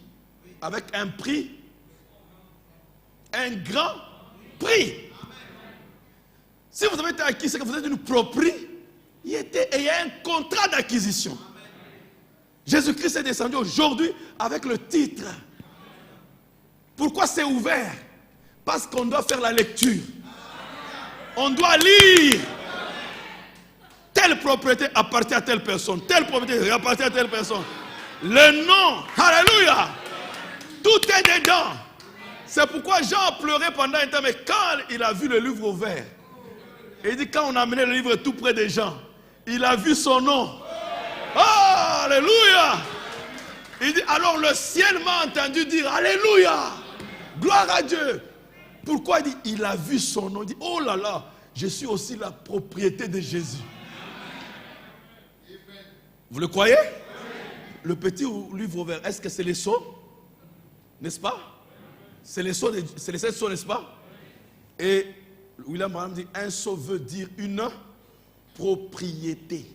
avec un prix, un grand prix. Si vous avez été acquis, c'est que vous êtes une propriété et il y a un contrat d'acquisition. Jésus-Christ est descendu aujourd'hui avec le titre. Pourquoi c'est ouvert? Parce qu'on doit faire la lecture. On doit lire. Telle propriété appartient à telle personne. Telle propriété appartient à telle personne. Le nom, alléluia, tout est dedans. C'est pourquoi Jean a pleuré pendant un temps. Mais quand il a vu le livre ouvert, il dit quand on a amené le livre tout près des gens, il a vu son nom. Oh, alléluia. Il dit alors le ciel m'a entendu dire alléluia, gloire à Dieu. Pourquoi il dit il a vu son nom? Il dit oh là là, je suis aussi la propriété de Jésus. Vous le croyez? Le petit livre ouvert, est-ce que c'est les sceaux? N'est-ce pas? C'est les sceaux, c'est les 7 sceaux, n'est-ce pas? Et William Branham dit un sceau veut dire une propriété.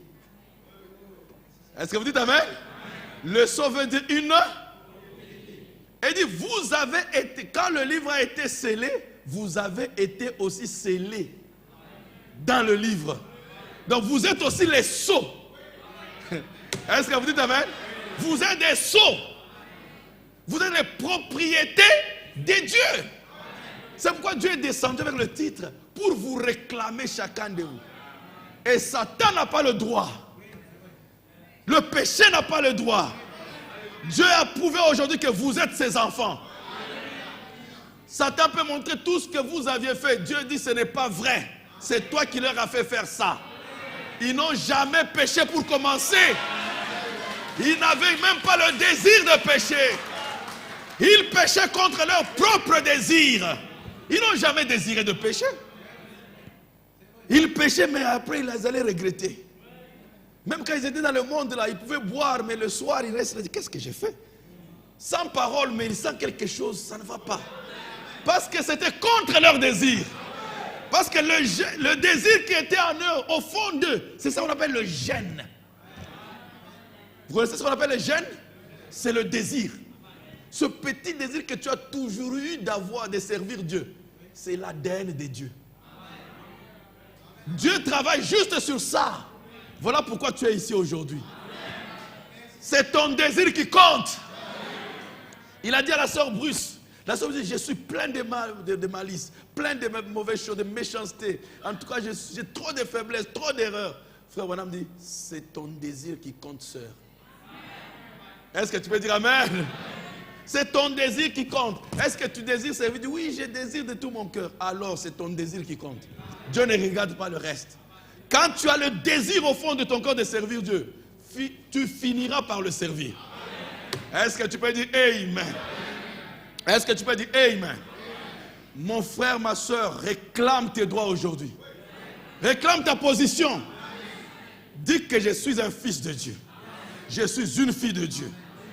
Est-ce que vous dites amen? Le sceau veut dire une. Et dit vous avez été, quand le livre a été scellé, vous avez été aussi scellé dans le livre. Donc vous êtes aussi les sceaux. Est-ce que vous dites amen? Vous êtes des sceaux. Vous êtes les propriétés de Dieu. C'est pourquoi Dieu est descendu avec le titre pour vous réclamer chacun de vous. Et Satan n'a pas le droit. Le péché n'a pas le droit. Dieu a prouvé aujourd'hui que vous êtes ses enfants. Satan peut montrer tout ce que vous aviez fait. Dieu dit ce n'est pas vrai. C'est toi qui leur as fait faire ça. Ils n'ont jamais péché pour commencer. Ils n'avaient même pas le désir de pécher. Ils péchaient contre leur propre désir. Ils n'ont jamais désiré de pécher. Ils péchaient, mais après, ils allaient regretter. Même quand ils étaient dans le monde, là, ils pouvaient boire, mais le soir, ils restent là, qu'est-ce que j'ai fait? Sans parole, mais ils sentent quelque chose, ça ne va pas. Parce que c'était contre leur désir. Parce que le désir qui était en eux, au fond d'eux, c'est ça qu'on appelle le gène. Vous connaissez ce qu'on appelle le gène? C'est le désir. Ce petit désir que tu as toujours eu d'avoir, de servir Dieu, c'est l'ADN de Dieu. Dieu travaille juste sur ça. Voilà pourquoi tu es ici aujourd'hui. C'est ton désir qui compte. Il a dit à la sœur Bruce, la sœur dit, je suis plein de malice, plein de mauvaises choses, de méchanceté. En tout cas, j'ai trop de faiblesses, trop d'erreurs. Frère Branham dit, c'est ton désir qui compte, sœur. Est-ce que tu peux dire amen? C'est ton désir qui compte. Est-ce que tu désires servir Dieu? Oui, je désire de tout mon cœur. Alors, c'est ton désir qui compte. Dieu ne regarde pas le reste. Quand tu as le désir au fond de ton cœur de servir Dieu, tu finiras par le servir. Est-ce que tu peux dire Amen? Est-ce que tu peux dire Amen? Mon frère, ma soeur, réclame tes droits aujourd'hui. Réclame ta position. Dis que je suis un fils de Dieu. Je suis une fille de Dieu.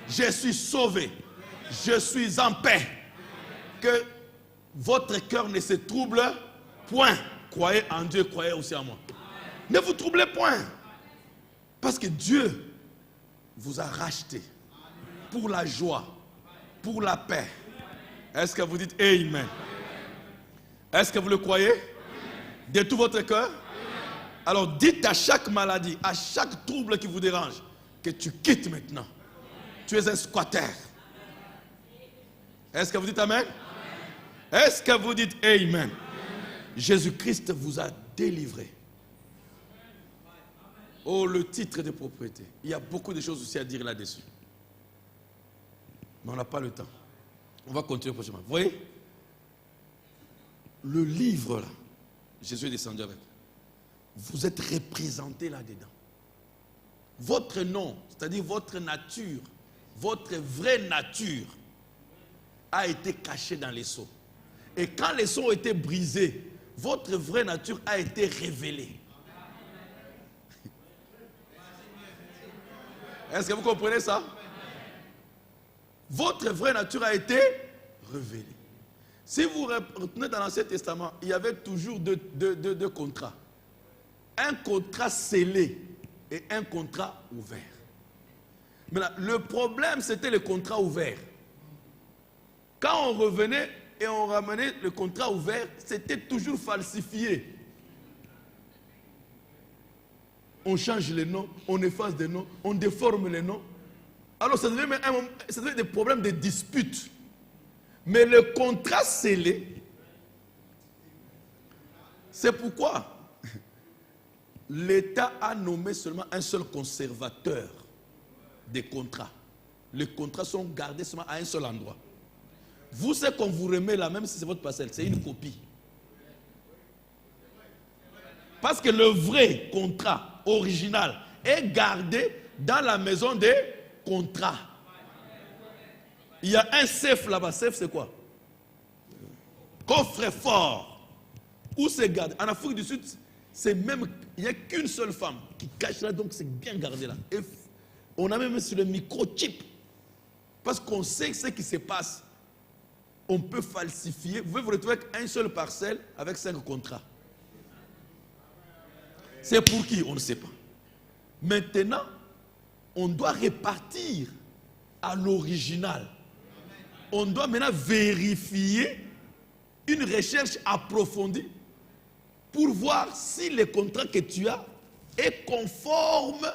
Je suis sauvé. Je suis en paix. Que votre cœur ne se trouble point. Croyez en Dieu, croyez aussi en moi. Ne vous troublez point. Parce que Dieu vous a racheté pour la joie, pour la paix. Est-ce que vous dites Amen? Est-ce que vous le croyez? De tout votre cœur? Alors dites à chaque maladie, à chaque trouble qui vous dérange, que tu quittes maintenant. Tu es un squatter. Est-ce que vous dites Amen? Est-ce que vous dites Amen? Jésus-Christ vous a délivré. Oh, le titre de propriété. Il y a beaucoup de choses aussi à dire là-dessus. Mais on n'a pas le temps. On va continuer prochainement. Vous voyez? Le livre, là, Jésus est descendu avec. Vous êtes représenté là-dedans. Votre nom, c'est-à-dire votre nature, votre vraie nature, a été caché dans les seaux. Et quand les seaux ont été brisés, votre vraie nature a été révélée. Est-ce que vous comprenez ça? Votre vraie nature a été révélée. Si vous retournez dans l'Ancien Testament, il y avait toujours deux contrats. Un contrat scellé et un contrat ouvert. Maintenant, le problème, c'était le contrat ouvert. Quand on revenait et on ramenait le contrat ouvert, c'était toujours falsifié. On change les noms, on efface des noms, on déforme les noms. Alors ça devient des problèmes de dispute. Mais le contrat scellé, c'est pourquoi l'État a nommé seulement un seul conservateur des contrats. Les contrats sont gardés seulement à un seul endroit. Vous, ce qu'on vous remet là, même si c'est votre parcelle, c'est une copie. Parce que le vrai contrat original est gardé dans la maison des contrats. Il y a un safe là-bas. Safe, c'est quoi? Coffre-fort. Où c'est gardé? En Afrique du Sud, c'est même, il n'y a qu'une seule femme qui cache là, donc c'est bien gardé là. Et on a même sur le microchip. Parce qu'on sait ce qui se passe. On peut falsifier. Vous pouvez vous retrouver avec un seul parcelle avec 5 contrats. C'est pour qui? On ne sait pas. Maintenant, on doit répartir à l'original. On doit maintenant vérifier une recherche approfondie pour voir si le contrat que tu as est conforme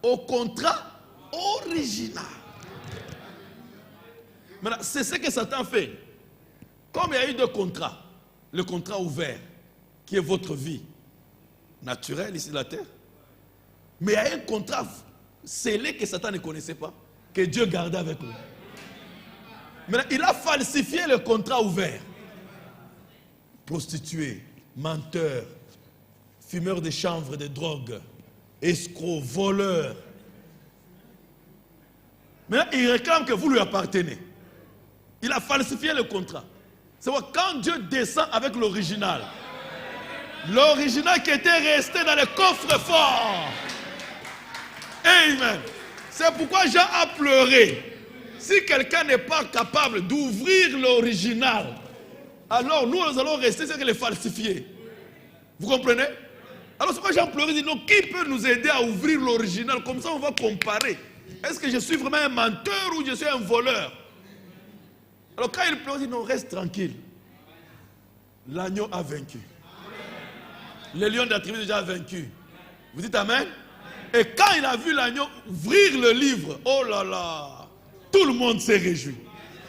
au contrat original. Maintenant, c'est ce que Satan fait. Comme il y a eu 2 contrats, le contrat ouvert, qui est votre vie naturelle ici de la terre, mais il y a un contrat scellé que Satan ne connaissait pas, que Dieu gardait avec lui. Maintenant, il a falsifié le contrat ouvert. prostituées, menteurs, fumeurs de chanvre, de drogue, escrocs, voleurs. Maintenant, il réclame que vous lui appartenez. Il a falsifié le contrat. C'est pourquoi quand Dieu descend avec l'original qui était resté dans le coffre-fort. Amen. C'est pourquoi Jean a pleuré. Si quelqu'un n'est pas capable d'ouvrir l'original, alors nous allons rester sur les falsifiés. Vous comprenez? Alors c'est pourquoi Jean pleurait, il dit non, qui peut nous aider à ouvrir l'original? Comme ça on va comparer. Est-ce que je suis vraiment un menteur ou je suis un voleur? Alors quand il pleure, il dit non, reste tranquille. L'agneau a vaincu. Le lion de la tribu déjà a vaincu. Vous dites amen? Et quand il a vu l'agneau ouvrir le livre, oh là là, tout le monde s'est réjoui.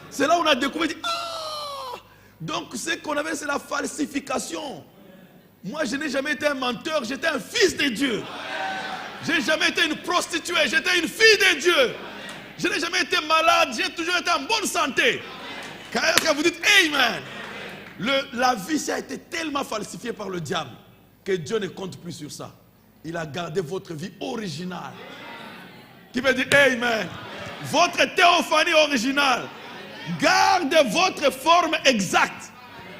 C'est là où on a découvert, ah, donc ce qu'on avait, c'est la falsification. Moi, je n'ai jamais été un menteur, j'étais un fils de Dieu. Je n'ai jamais été une prostituée, j'étais une fille de Dieu. Je n'ai jamais été malade, j'ai toujours été en bonne santé. Quand vous dites Amen, la vie, ça a été tellement falsifiée par le diable que Dieu ne compte plus sur ça. Il a gardé votre vie originale. Qui veut dire Amen. Votre théophanie originale. Garde votre forme exacte.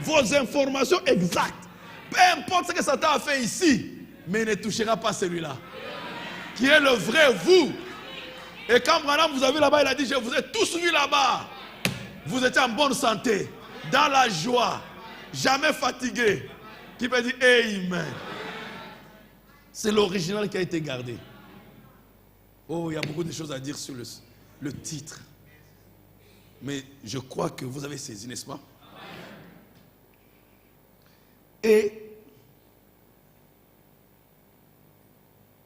Vos informations exactes. Peu importe ce que Satan a fait ici, mais il ne touchera pas celui-là. Qui est le vrai vous. Et quand madame vous avez là-bas, il a dit, je vous ai tous vus là-bas. Vous étiez en bonne santé, dans la joie, jamais fatigué. Qui veut dire Amen. C'est l'original qui a été gardé. Oh, il y a beaucoup de choses à dire sur le titre. Mais je crois que vous avez saisi, n'est-ce pas? Et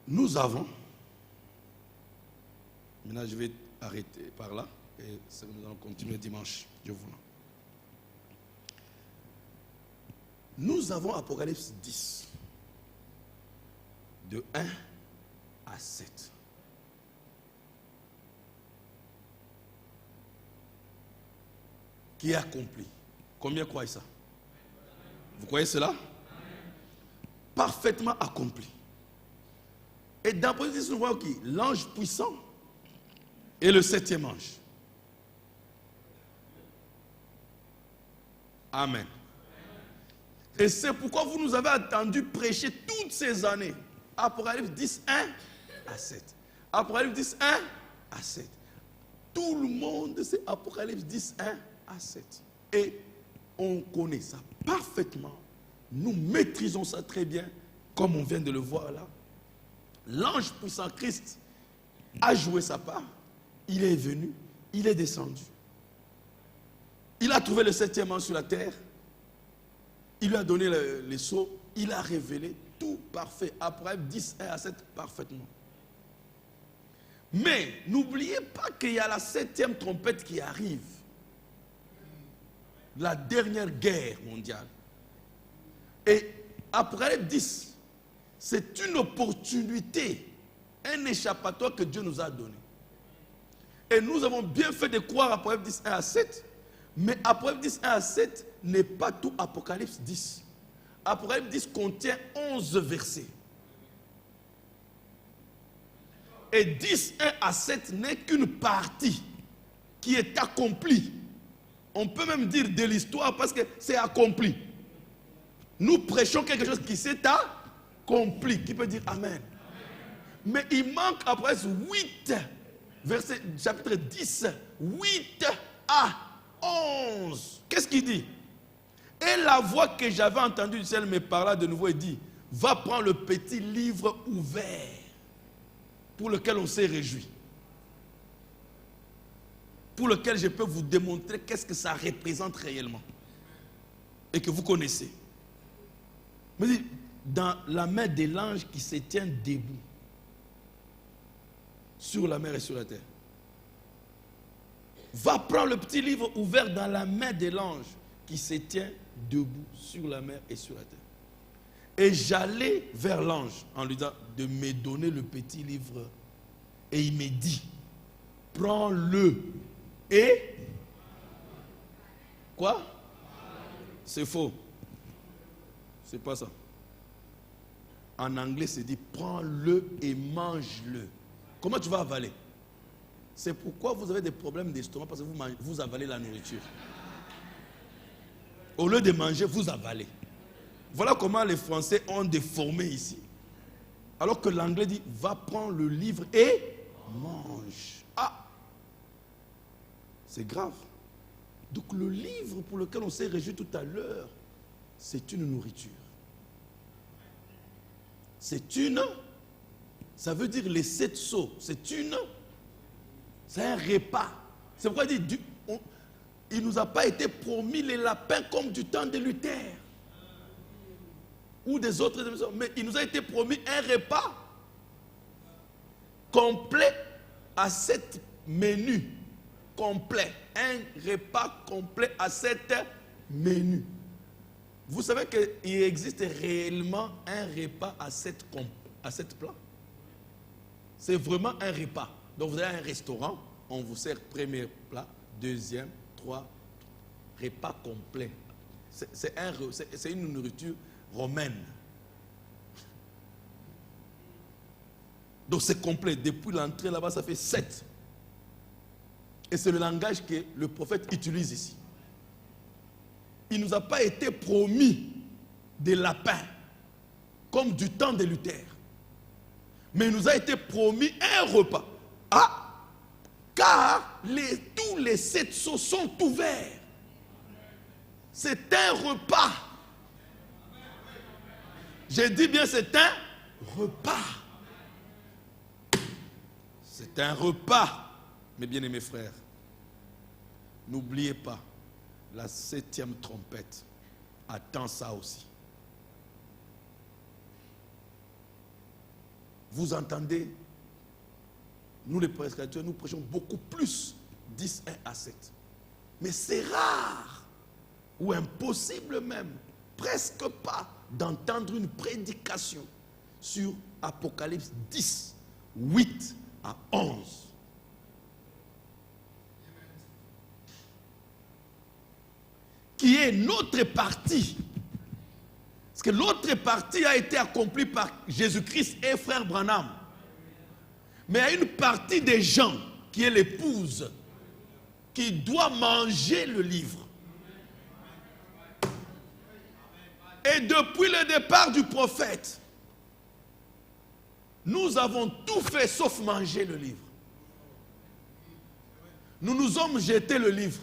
nous avons, maintenant je vais arrêter par là, et nous allons continuer dimanche, Dieu voulant. Nous avons Apocalypse 10, de 1 à 7. Qui est accompli. Combien croient ça? Vous croyez cela? Parfaitement accompli. Et dans Apocalypse 10, nous voyons qui? L'ange puissant et le 7e ange. Amen. Et c'est pourquoi vous nous avez entendu prêcher toutes ces années. Apocalypse 10, 1 à 7. Apocalypse 10, 1 à 7. Tout le monde, c'est Apocalypse 10, 1 à 7. Et on connaît ça parfaitement. Nous maîtrisons ça très bien, comme on vient de le voir là. L'ange puissant Christ a joué sa part. Il est venu, il est descendu. Il a trouvé le 7e ange sur la terre. Il lui a donné les sceaux. Il a révélé tout parfait. Apocalypse 10, 1 à 7 parfaitement. Mais n'oubliez pas qu'il y a la 7e trompette qui arrive. La dernière guerre mondiale. Et Apocalypse 10, c'est une opportunité, un échappatoire que Dieu nous a donné. Et nous avons bien fait de croire Apocalypse 10, 1 à 7, mais Apocalypse 10, 1 à 7 n'est pas tout Apocalypse 10. Apocalypse 10 contient 11 versets. Et 10, 1 à 7 n'est qu'une partie qui est accomplie. On peut même dire de l'histoire parce que c'est accompli. Nous prêchons quelque chose qui s'est accompli. Qui peut dire Amen. Mais il manque après 8, verset, chapitre 10, 8 à 11. Qu'est-ce qu'il dit? Et la voix que j'avais entendue du ciel me parla de nouveau et dit, va prendre le petit livre ouvert pour lequel on s'est réjoui. Pour lequel je peux vous démontrer qu'est-ce que ça représente réellement. Et que vous connaissez. Mais dans la main de l'ange qui se tient debout. Sur la mer et sur la terre. Va prendre le petit livre ouvert dans la main de l'ange qui se tient debout sur la mer et sur la terre. Et j'allais vers l'ange en lui disant de me donner le petit livre. Et il me dit, prends-le. Et quoi? C'est faux. C'est pas ça. En anglais, c'est dit prends-le et mange-le. Comment tu vas avaler? C'est pourquoi vous avez des problèmes d'estomac, parce que vous avalez la nourriture. Au lieu de manger, vous avalez. Voilà comment les Français ont déformé ici. Alors que l'anglais dit va prendre le livre et mange. Ah! C'est grave. Donc le livre pour lequel on s'est réjoui tout à l'heure, c'est une nourriture. Ça veut dire les 7 sceaux. C'est un repas. C'est pourquoi il dit, il ne nous a pas été promis les lapins comme du temps de Luther. Ou des autres émissions. Mais il nous a été promis un repas complet à 7 menus. Complet. Un repas complet à 7 menus. Vous savez qu'il existe réellement un repas à 7 plats. C'est vraiment un repas. Donc vous avez un restaurant, on vous sert premier plat, deuxième, trois, repas complet. C'est une nourriture romaine. Donc c'est complet. Depuis l'entrée là-bas, ça fait 7. Et c'est le langage que le prophète utilise ici. Il ne nous a pas été promis des lapins, comme du temps de Luther. Mais il nous a été promis un repas. Ah! Car tous les 7 sceaux sont ouverts. C'est un repas. J'ai dit bien, c'est un repas. C'est un repas. Mes bien-aimés frères, n'oubliez pas, la 7e trompette attend ça aussi. Vous entendez, nous les prédicateurs, nous prêchons beaucoup plus 10, 1 à 7. Mais c'est rare, ou impossible même, presque pas, d'entendre une prédication sur Apocalypse 10, 8 à 11. Qui est notre partie. Parce que l'autre partie a été accomplie par Jésus-Christ et frère Branham. Mais il y a une partie des gens, qui est l'épouse, qui doit manger le livre. Et depuis le départ du prophète, nous avons tout fait sauf manger le livre. Nous nous sommes jetés le livre.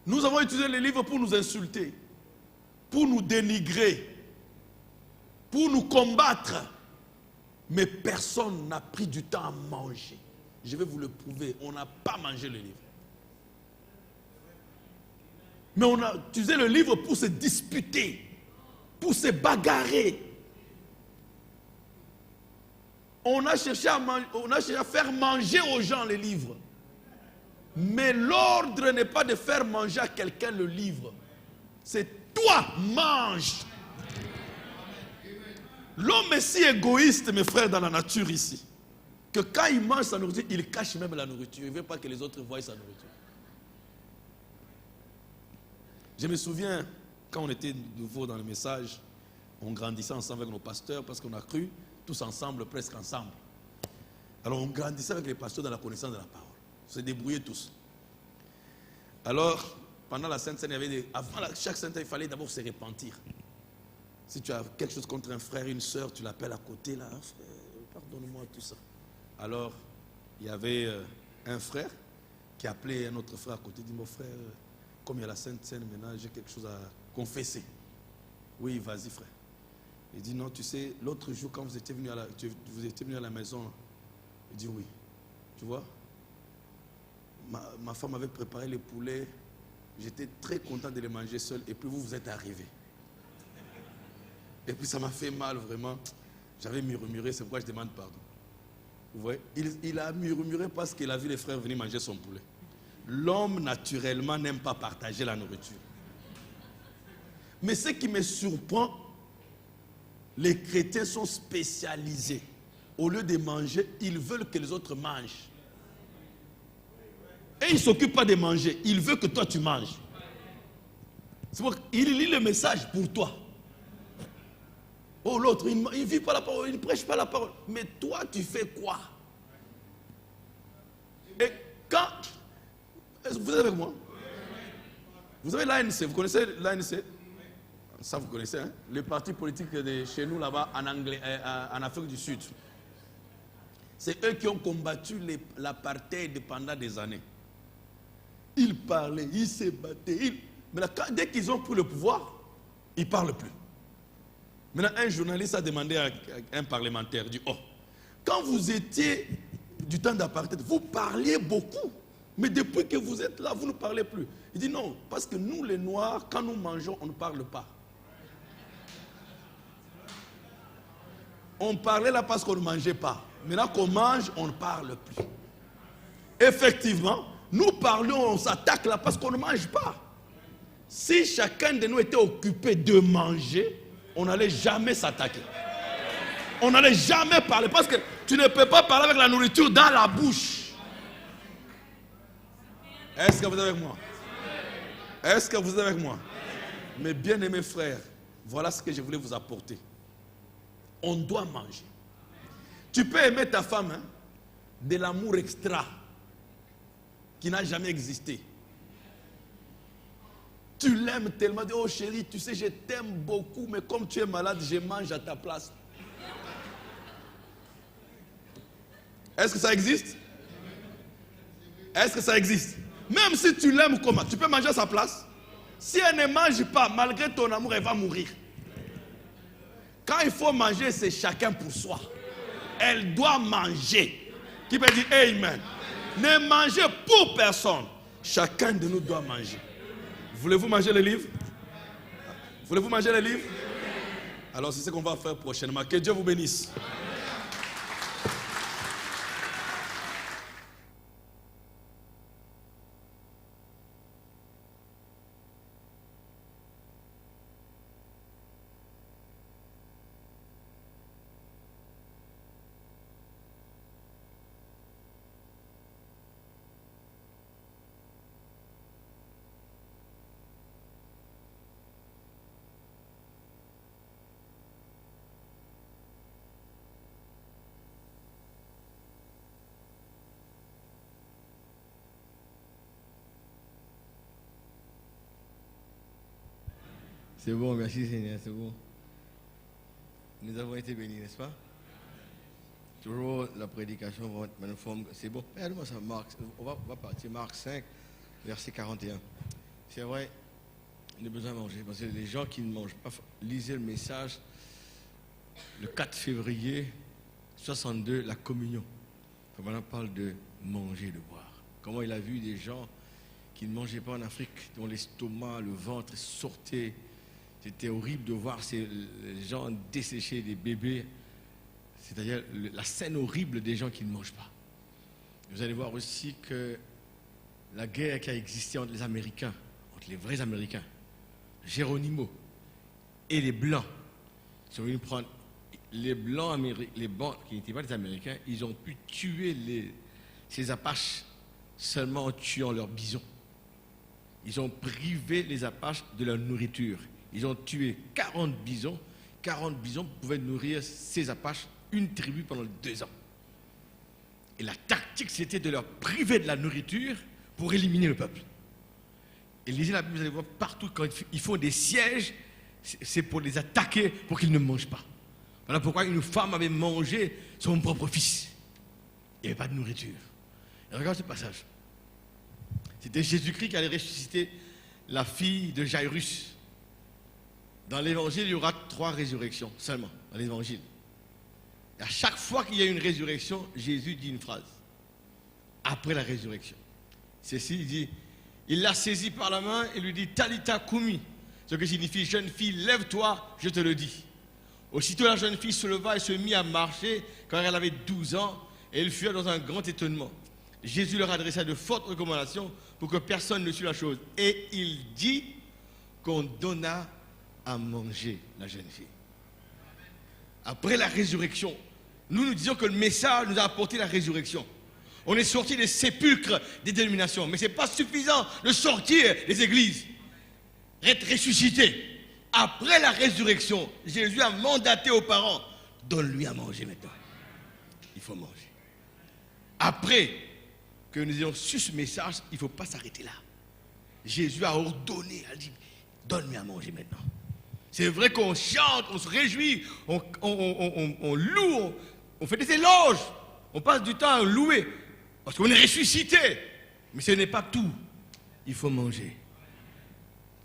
Nous avons utilisé les livres pour nous insulter, pour nous dénigrer, pour nous combattre. Mais personne n'a pris du temps à manger. Je vais vous le prouver, on n'a pas mangé le livre. Mais on a utilisé le livre pour se disputer, pour se bagarrer. On a cherché à faire manger aux gens les livres. Mais l'ordre n'est pas de faire manger à quelqu'un le livre. C'est toi, mange. L'homme est si égoïste, mes frères, dans la nature ici, que quand il mange sa nourriture, il cache même la nourriture. Il ne veut pas que les autres voient sa nourriture. Je me souviens, quand on était nouveau dans le message, on grandissait ensemble avec nos pasteurs parce qu'on a cru tous ensemble, presque ensemble. Alors on grandissait avec les pasteurs dans la connaissance de la parole. On se débrouillait tous. Alors, pendant la Sainte Seine, avant chaque Sainte Seine, il fallait d'abord se repentir. Si tu as quelque chose contre un frère, une soeur, tu l'appelles à côté, là, frère, pardonne-moi tout ça. Alors, il y avait un frère qui appelait un autre frère à côté, il dit, mon frère, comme il y a la Sainte Seine, maintenant j'ai quelque chose à confesser. Oui, vas-y frère. Il dit, non, tu sais, l'autre jour quand vous étiez venu à la maison, il dit, oui, tu vois, ma femme avait préparé les poulets, j'étais très content de les manger seul, et puis vous êtes arrivés. Et puis ça m'a fait mal vraiment, j'avais murmuré, c'est pourquoi je demande pardon. Vous voyez, il a murmuré parce qu'il a vu les frères venir manger son poulet. L'homme naturellement n'aime pas partager la nourriture. Mais ce qui me surprend, les chrétiens sont spécialisés. Au lieu de manger, ils veulent que les autres mangent. Et ils ne s'occupent pas de manger. Ils veulent que toi tu manges. C'est pour qu'il lit le message pour toi. Oh, l'autre, il ne vit pas la parole, il ne prêche pas la parole. Mais toi, tu fais quoi? Et quand... Vous êtes avec moi? Vous avez l'ANC, vous connaissez l'ANC? Ça, vous connaissez, hein? Le parti politique de chez nous, là-bas, en Afrique du Sud. C'est eux qui ont combattu l'apartheid pendant des années. Ils parlaient, ils se battaient. Mais dès qu'ils ont pris le pouvoir, ils ne parlent plus. Maintenant, un journaliste a demandé à un parlementaire, il dit, oh, quand vous étiez du temps d'apartheid, vous parliez beaucoup. Mais depuis que vous êtes là, vous ne parlez plus. Il dit non, parce que nous les Noirs, quand nous mangeons, on ne parle pas. On parlait là parce qu'on ne mangeait pas. Maintenant qu'on mange, on ne parle plus. Effectivement, nous parlions, on s'attaque là parce qu'on ne mange pas. Si chacun de nous était occupé de manger, on n'allait jamais s'attaquer. On n'allait jamais parler parce que tu ne peux pas parler avec la nourriture dans la bouche. Est-ce que vous êtes avec moi? Est-ce que vous êtes avec moi? Mes bien-aimés frères, voilà ce que je voulais vous apporter. On doit manger. Tu peux aimer ta femme, hein, de l'amour extra qui n'a jamais existé. Tu l'aimes tellement, oh chérie, tu sais, je t'aime beaucoup, mais comme tu es malade, je mange à ta place. Est-ce que ça existe? Est-ce que ça existe? Même si tu l'aimes comment, tu peux manger à sa place. Si elle ne mange pas, malgré ton amour, elle va mourir. Quand il faut manger, c'est chacun pour soi. Elle doit manger. Qui peut dire Amen? Ne mangez pour personne. Chacun de nous doit manger. Voulez-vous manger le livre? Voulez-vous manger le livre? Alors c'est ce qu'on va faire prochainement. Que Dieu vous bénisse. C'est bon, merci Seigneur, c'est bon. Nous avons été bénis, n'est-ce pas? Toujours la prédication va être une forme. C'est bon. Regardez-moi ça, Marc. On va partir, Marc 5, verset 41. C'est vrai, on a besoin de manger. Parce que les gens qui ne mangent pas, lisez le message, le 4 février 62, la communion. Comment on parle de manger, de boire. Comment il a vu des gens qui ne mangeaient pas en Afrique, dont l'estomac, le ventre sortaient. C'était horrible de voir ces gens dessécher des bébés. C'est-à-dire la scène horrible des gens qui ne mangent pas. Vous allez voir aussi que la guerre qui a existé entre les Américains, entre les vrais Américains, Geronimo, et les Blancs, ils sont venus prendre les Blancs, les Blancs qui n'étaient pas des Américains, ils ont pu tuer ces Apaches seulement en tuant leurs bisons. Ils ont privé les Apaches de leur nourriture. Ils ont tué 40 bisons. 40 bisons pouvaient nourrir ces Apaches, une tribu pendant 2 ans. Et la tactique, c'était de leur priver de la nourriture pour éliminer le peuple. Et lisez la Bible, vous allez voir partout, quand ils font des sièges, c'est pour les attaquer, pour qu'ils ne mangent pas. Voilà pourquoi une femme avait mangé son propre fils. Il n'y avait pas de nourriture. Et regarde ce passage. C'était Jésus-Christ qui allait ressusciter la fille de Jairus. Dans l'évangile, il y aura 3 résurrections seulement, dans l'évangile. Et à chaque fois qu'il y a une résurrection, Jésus dit une phrase. Après la résurrection. Ceci, il dit, il l'a saisie par la main et lui dit, Talita Kumi, ce qui signifie, jeune fille, lève-toi, je te le dis. Aussitôt la jeune fille se leva et se mit à marcher, quand elle avait 12 ans, et ils furent dans un grand étonnement. Jésus leur adressa de fortes recommandations pour que personne ne suive la chose. Et il dit qu'on donna à manger la jeune fille. Après la résurrection, nous disons que le message nous a apporté la résurrection. On est sorti des sépulcres des dénominations, mais ce n'est pas suffisant de sortir des églises, être ressuscité, Après la résurrection, Jésus a mandaté aux parents, donne-lui à manger maintenant. Il faut manger. Après que nous ayons su ce message, il ne faut pas s'arrêter là. Jésus a ordonné, a dit, donne-lui à manger maintenant. C'est vrai qu'on chante, on se réjouit, on loue, on fait des éloges, on passe du temps à louer, parce qu'on est ressuscité. Mais ce n'est pas tout. Il faut manger,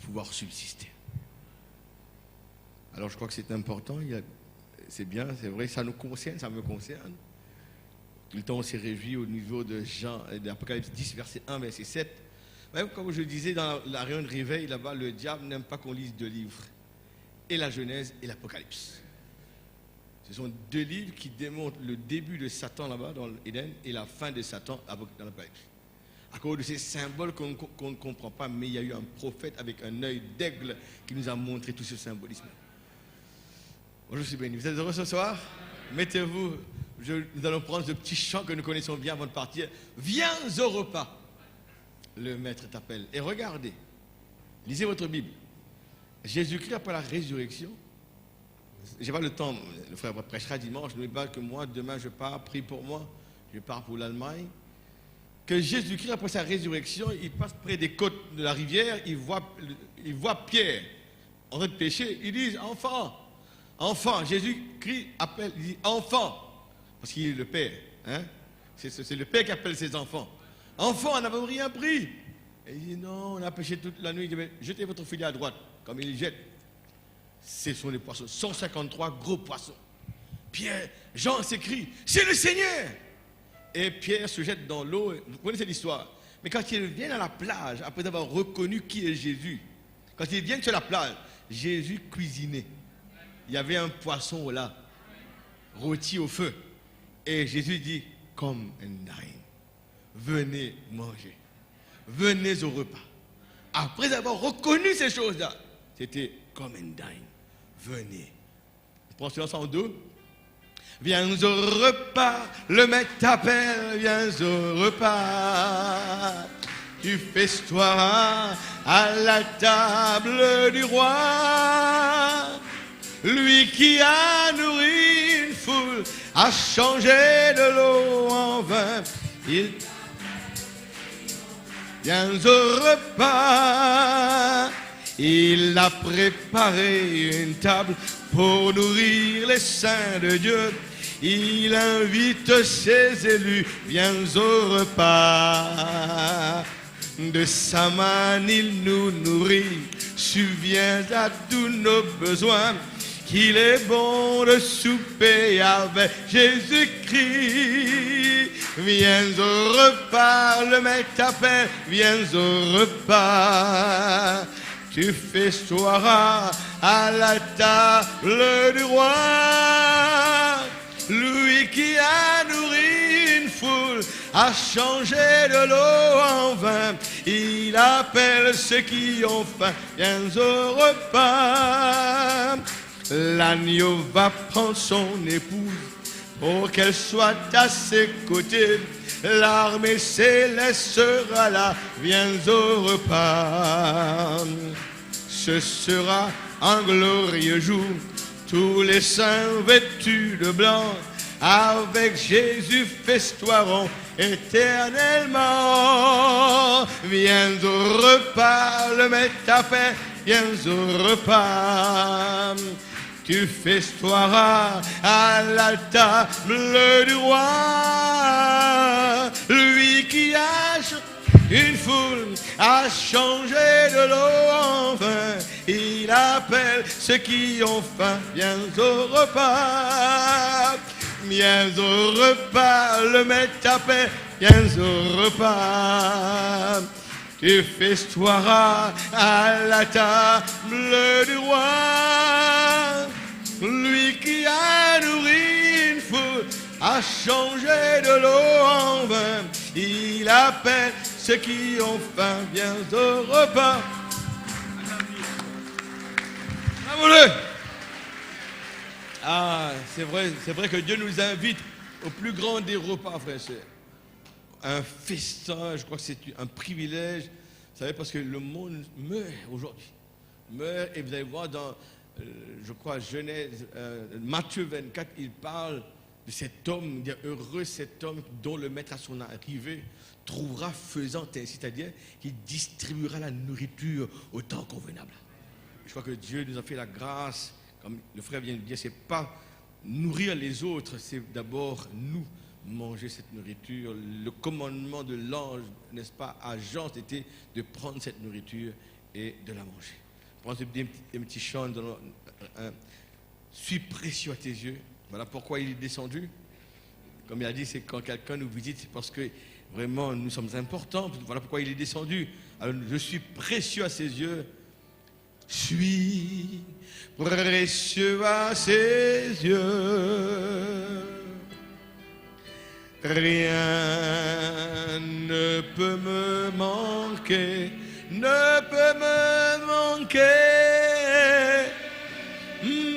pouvoir subsister. Alors je crois que c'est important, c'est bien, c'est vrai, ça nous concerne, ça me concerne. Tout le temps on s'est réjoui au niveau de Jean, d'Apocalypse 10, verset 1, verset 7. Même comme je disais dans la réunion de réveil, là-bas, le diable n'aime pas qu'on lise 2 livres. Et la Genèse et l'Apocalypse. Ce sont 2 livres qui démontrent le début de Satan là-bas dans l'Éden et la fin de Satan dans l'Apocalypse. À cause de ces symboles qu'on ne comprend pas, mais il y a eu un prophète avec un œil d'aigle qui nous a montré tout ce symbolisme. Bonjour, je suis béni. Vous êtes heureux ce soir? Mettez-vous, nous allons prendre ce petit chant que nous connaissons bien avant de partir. Viens au repas. Le maître t'appelle. Et regardez, lisez votre Bible. Jésus-Christ, après la résurrection, je n'ai pas le temps, le frère prêchera dimanche, n'oubliez pas que moi, demain, je pars, prie pour moi, je pars pour l'Allemagne. Que Jésus-Christ, après sa résurrection, il passe près des côtes de la rivière, il voit Pierre en train de pêcher, il dit, enfant, enfant, Jésus-Christ appelle, il dit, enfant, parce qu'il est le Père, hein? C'est le Père qui appelle ses enfants. Enfant, on n'avait rien pris. Et il dit, non, on a pêché toute la nuit, il dit, jetez votre filet à droite. Comme il jette, ce sont les poissons, 153 gros poissons. Pierre, Jean s'écrie, c'est le Seigneur. Et Pierre se jette dans l'eau, vous connaissez l'histoire. Mais quand il vient à la plage, après avoir reconnu qui est Jésus, quand il vient sur la plage, Jésus cuisinait. Il y avait un poisson là, rôti au feu. Et Jésus dit, come and dine. Venez manger. Venez au repas. Après avoir reconnu ces choses-là, c'était come and dine. Venez. On prend cela en 2. Viens au repas, le maître t'appelle, viens au repas. Tu festoieras à la table du roi. Lui qui a nourri une foule, a changé de l'eau en vin. Il vient au repas. Il a préparé une table pour nourrir les saints de Dieu. Il invite ses élus, viens au repas. De sa main il nous nourrit, subvient à tous nos besoins. Qu'il est bon de souper avec Jésus-Christ. Viens au repas, le maître t'appelle, viens au repas. Tu festoieras à la table du roi. Lui qui a nourri une foule, a changé de l'eau en vin. Il appelle ceux qui ont faim, viens au repas. L'agneau va prendre son épouse pour qu'elle soit à ses côtés. L'armée céleste sera là, viens au repas. Ce sera un glorieux jour, tous les saints vêtus de blanc, avec Jésus festoieront éternellement. Viens au repas, le maître t'appelle, viens au repas. Tu festoieras à la table du roi. Lui qui a une foule a changé de l'eau en vin. Il appelle ceux qui ont faim, viens au repas. Viens au repas, le maître t'appelle, viens au repas. Tu festoieras à la table du roi. Lui qui a nourri une foule, a changé de l'eau en vin. Il appelle ceux qui ont faim, viens au repas. Ah, c'est vrai que Dieu nous invite au plus grand des repas, frères et sœurs. Un festin, je crois que c'est un privilège. Vous savez, parce que le monde meurt aujourd'hui. meurt. Et vous allez voir dans, je crois, Genèse, Matthieu 24, il parle de cet homme, il dit, heureux cet homme dont le maître à son arrivée trouvera faisant ainsi, c'est-à-dire qu'il distribuera la nourriture au temps convenable. Je crois que Dieu nous a fait la grâce, comme le frère vient de dire, c'est pas nourrir les autres, c'est d'abord nous manger cette nourriture. Le commandement de l'ange, n'est-ce pas, à Jean, c'était de prendre cette nourriture et de la manger. Prends un petit chant, suis précieux à tes yeux. Voilà pourquoi il est descendu. Comme il a dit, c'est quand quelqu'un nous visite, c'est parce que vraiment nous sommes importants. Voilà pourquoi il est descendu. Alors je suis précieux à ses yeux. Suis précieux à ses yeux. Rien ne peut me manquer, ne peut me manquer.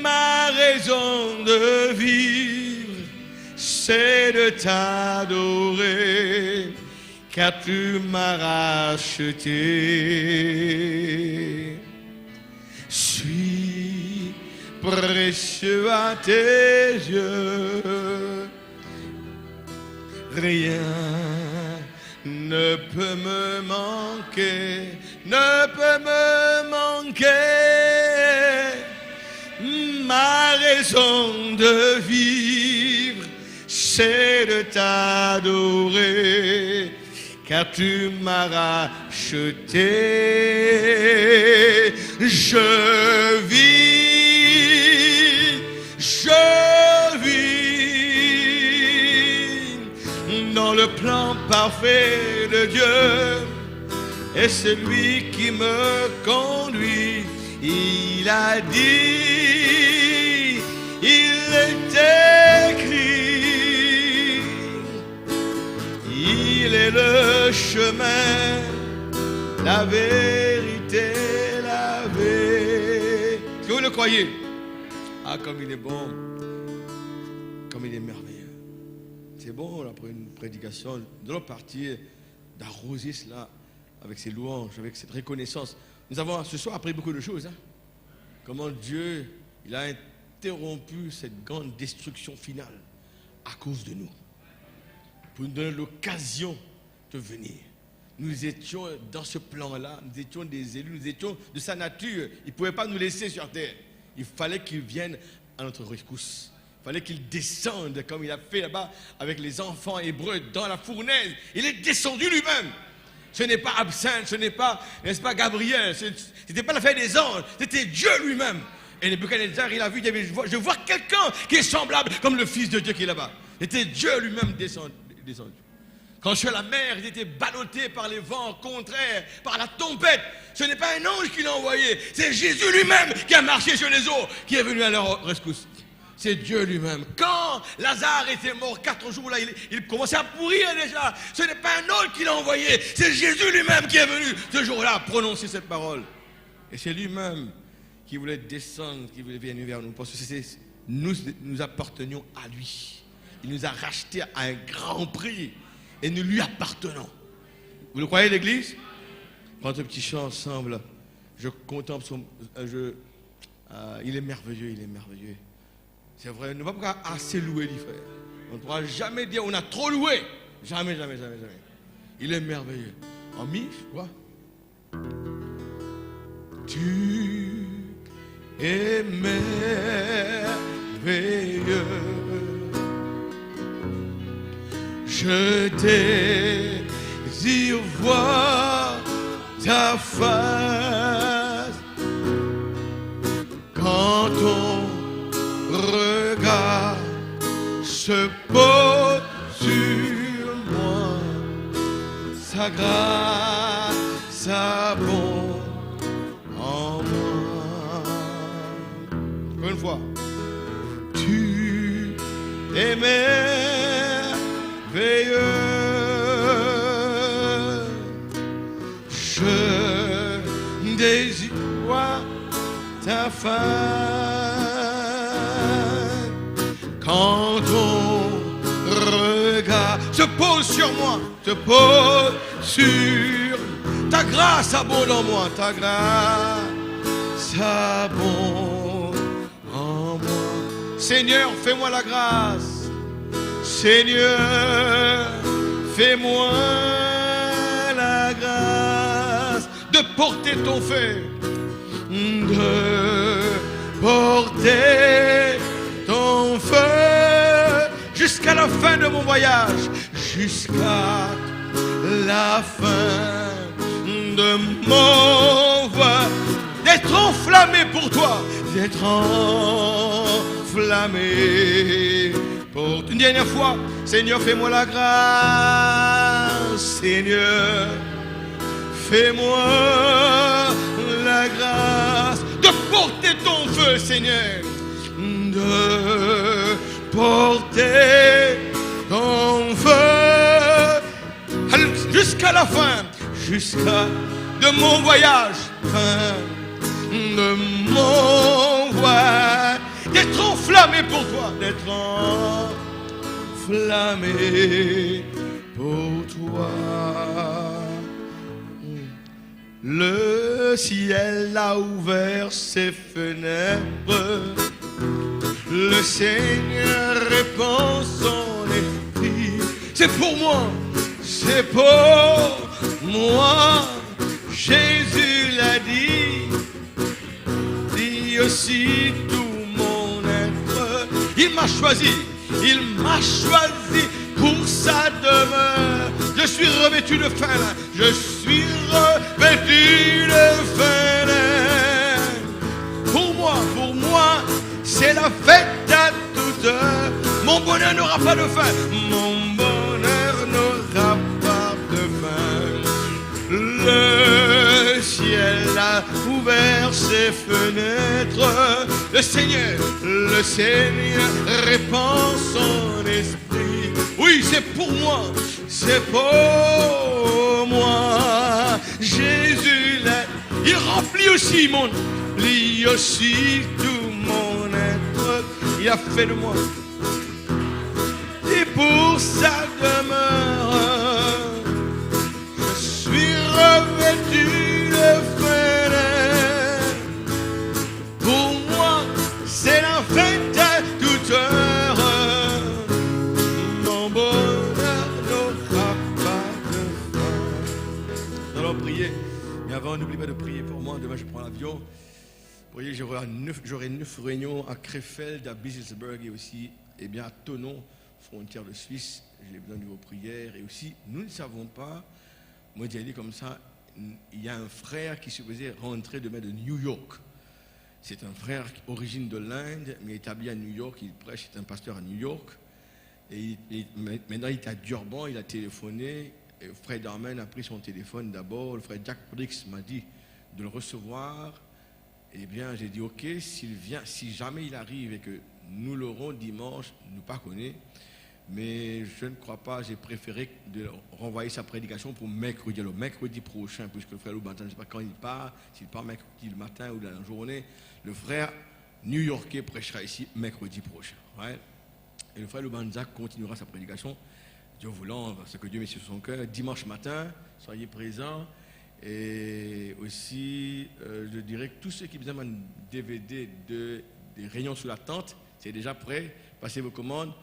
Ma raison de vivre, c'est de t'adorer, car tu m'as racheté. Suis précieux à tes yeux. Rien ne peut me manquer, ne peut me manquer. Ma raison de vivre, c'est de t'adorer, car tu m'as racheté. Je vis dans le plan parfait de Dieu, et c'est lui qui me conduit. Il a dit, il est écrit, il est le chemin, la vérité, la vérité. Est-ce que vous le croyez? Ah, comme il est bon, comme il est merveilleux. C'est bon, après une prédication, nous allons partir d'arroser cela avec ces louanges, avec cette reconnaissance. Nous avons ce soir appris beaucoup de choses. Comment Dieu, il a interrompu cette grande destruction finale à cause de nous. Pour nous donner l'occasion de venir. Nous étions dans ce plan-là, nous étions des élus, nous étions de sa nature. Il ne pouvait pas nous laisser sur terre. Il fallait qu'il vienne à notre rescousse. Il fallait qu'il descende comme il a fait là-bas avec les enfants hébreux dans la fournaise. Il est descendu lui-même. Ce n'est pas Absinthe, ce n'est pas, n'est-ce pas, Gabriel, ce n'était pas l'affaire des anges, c'était Dieu lui-même. Et Nebuchadnezzar, il a vu, il dit, je vois quelqu'un qui est semblable comme le Fils de Dieu qui est là-bas. C'était Dieu lui-même descendu. Quand sur la mer, il était ballotté par les vents contraires, par la tempête. Ce n'est pas un ange qui l'a envoyé, c'est Jésus lui-même qui a marché sur les eaux, qui est venu à leur rescousse. C'est Dieu lui-même. Quand Lazare était mort 4 jours, là, il commençait à pourrir déjà. Ce n'est pas un autre qui l'a envoyé, c'est Jésus lui-même qui est venu ce jour-là prononcer cette parole. Et c'est lui-même qui voulait descendre, qui voulait venir vers nous. Parce que nous appartenions à lui. Il nous a rachetés à un grand prix. Et nous lui appartenons. Vous le croyez, l'Église? Prends un petit chant ensemble. Je contemple son... il est merveilleux, il est merveilleux. C'est vrai, on ne va pas assez louer les frères. On ne pourra jamais dire on a trop loué. Jamais, jamais, jamais, jamais. Il est merveilleux. En mi, quoi? Tu es merveilleux. Je désire voir ta face quand ton regard se pose sur moi, sa grâce abonde en moi. Une fois, tu es merveilleux, je désire voir ta face. Quand ton regard se pose sur moi, se pose sur ta grâce abonde en moi, ta grâce ta bonté en moi. Seigneur, fais-moi la grâce. Seigneur, fais-moi la grâce de porter ton feu, de porter ton feu jusqu'à la fin de mon voyage, jusqu'à la fin de mon voyage, d'être enflammé pour toi, d'être enflammé pour une dernière fois. Seigneur, fais-moi la grâce. Seigneur, fais-moi la grâce de porter ton feu, Seigneur, de porter ton feu jusqu'à la fin, jusqu'à de mon voyage, fin de mon voyage, d'être enflammé pour toi, d'être enflammé pour toi. Le ciel a ouvert ses fenêtres, le Seigneur répand son esprit. C'est pour moi, c'est pour moi. Jésus l'a dit, dit aussi tout mon être. Il m'a choisi pour sa demeure. Je suis revêtu de fin, je suis revêtu de fin. Pour moi, c'est la fête à toute heure. Mon bonheur n'aura pas de fin. Mon bonheur n'aura pas de fin. Le ciel a ouvert ses fenêtres. Le Seigneur répand son esprit. Oui, c'est pour moi, c'est pour moi. Jésus, il remplit aussi tout mon être. Il a fait de moi, et pour sa demeure, je suis revêtu de fête. Pour moi, c'est la fête à toute heure. Mon bonheur n'aura pas de fin. Nous allons prier. Mais avant, n'oublie pas de prier pour moi. Demain, je prends l'avion. Priez, j'aurai 9 réunions à Krefeld, à Bischofsberg et aussi à Thonon, frontière de Suisse. J'ai besoin de vos prières. Et aussi, nous ne savons pas, moi j'ai dit comme ça, il y a un frère qui supposait rentrer demain de New York. C'est un frère origine de l'Inde, mais établi à New York. Il prêche, c'est un pasteur à New York. Et maintenant, il est à Durban, il a téléphoné. Et le frère Darman a pris son téléphone d'abord. Le frère Jack Briggs m'a dit de le recevoir. Eh bien, j'ai dit, ok, s'il vient, si jamais il arrive et que nous l'aurons dimanche, nous pas connaît, mais je ne crois pas, j'ai préféré de renvoyer sa prédication pour mercredi, alors mercredi prochain, puisque le frère Loubantan, je ne sais pas quand il part, s'il part mercredi le matin ou dans la journée, le frère new-yorkais prêchera ici mercredi prochain. Ouais. Et le frère Loubantan continuera sa prédication, Dieu voulant, parce que Dieu met sur son cœur, dimanche matin, soyez présents. Et aussi, je dirais que tous ceux qui besoin d'un DVD des réunions sous la tente, c'est déjà prêt. Passez vos commandes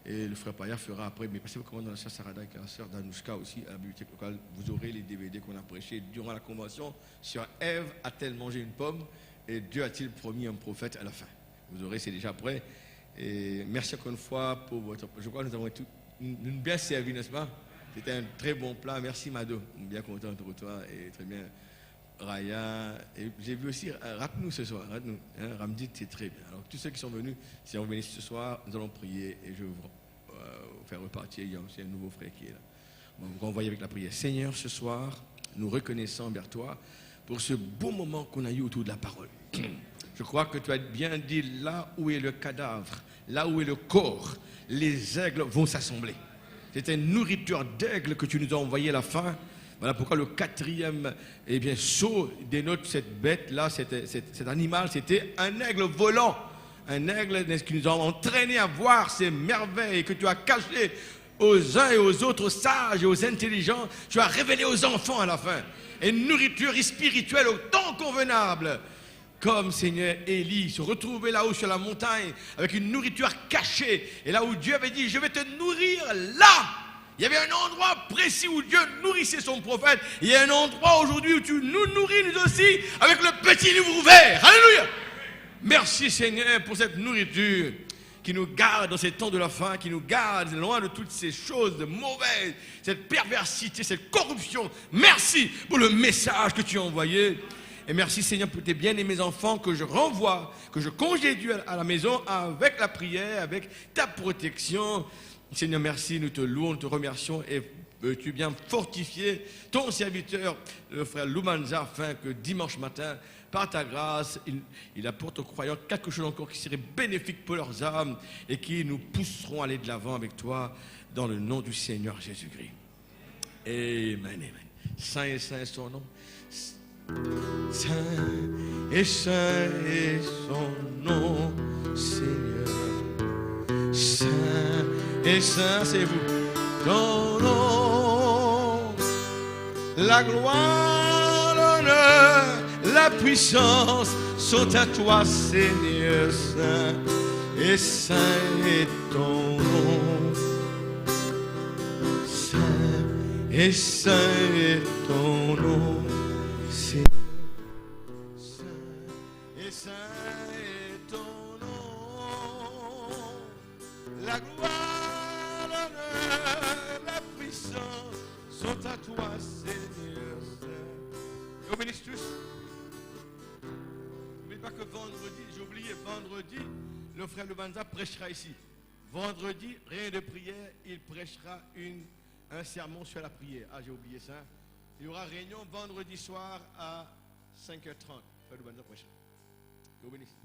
et le frère Paya fera après. Mais passez vos commandes dans la salle Sarada avec la sœur Danouchka aussi à la bibliothèque locale. Vous aurez les DVD qu'on a prêchés durant la convention sur Ève a-t-elle mangé une pomme et Dieu a-t-il promis un prophète à la fin. Vous aurez, c'est déjà prêt. Et merci encore une fois pour votre. Je crois que nous avons été une bien servi, n'est-ce pas? C'était un très bon plat. Merci Mado. Bien content de toi et très bien Raya. Et j'ai vu aussi, rate-nous ce soir. Rate-nous. Hein, Ramdit, c'est très bien. Alors tous ceux qui sont venus, si on venait ce soir, nous allons prier et je vais vous faire repartir. Il y a aussi un nouveau frère qui est là. On va vous renvoyer avec la prière. Seigneur, ce soir, nous reconnaissons envers toi pour ce beau moment qu'on a eu autour de la parole. Je crois que tu as bien dit, là où est le cadavre, là où est le corps, les aigles vont s'assembler. C'était une nourriture d'aigle que tu nous as envoyé à la fin. Voilà pourquoi le 4e saut dénote cette bête-là, cet animal, c'était un aigle volant. Un aigle qui nous a entraînés à voir ces merveilles que tu as cachées aux uns et aux autres sages et aux intelligents. Tu as révélé aux enfants à la fin. Et une nourriture spirituelle au temps convenable. comme Seigneur Élie, se retrouver là-haut sur la montagne avec une nourriture cachée. Et là où Dieu avait dit, je vais te nourrir là. Il y avait un endroit précis où Dieu nourrissait son prophète. Il y a un endroit aujourd'hui où tu nous nourris nous aussi avec le petit livre ouvert. Alléluia. Merci Seigneur pour cette nourriture qui nous garde dans ces temps de la fin, qui nous garde loin de toutes ces choses de mauvaises, cette perversité, cette corruption. Merci pour le message que tu as envoyé. Et merci Seigneur pour tes bien-aimés enfants que je renvoie, que je congédie à la maison avec la prière, avec ta protection. Seigneur, merci, nous te louons, nous te remercions et veux-tu bien fortifier ton serviteur, le frère Lumanza, afin que dimanche matin, par ta grâce, il apporte aux croyants quelque chose encore qui serait bénéfique pour leurs âmes et qui nous pousseront à aller de l'avant avec toi dans le nom du Seigneur Jésus-Christ. Amen, amen. Saint et saint est son nom. Saint et son nom, Seigneur. Saint et saint, c'est vous. Ton nom, la gloire, l'honneur, la puissance sont à toi, Seigneur. Saint et saint est ton nom. Saint et saint est ton nom. Saint et saint est ton nom. La gloire, l'honneur, la puissance sont à toi, Seigneur. Saint. Au bénisse tous. N'oubliez pas que vendredi, j'ai oublié, vendredi, le frère Lubanza prêchera ici. Vendredi, rien de prière, il prêchera un sermon sur la prière. Ah, j'ai oublié ça. Il y aura réunion vendredi soir à 5h30. Frère Lubanza prêchera. Que vous bénisse.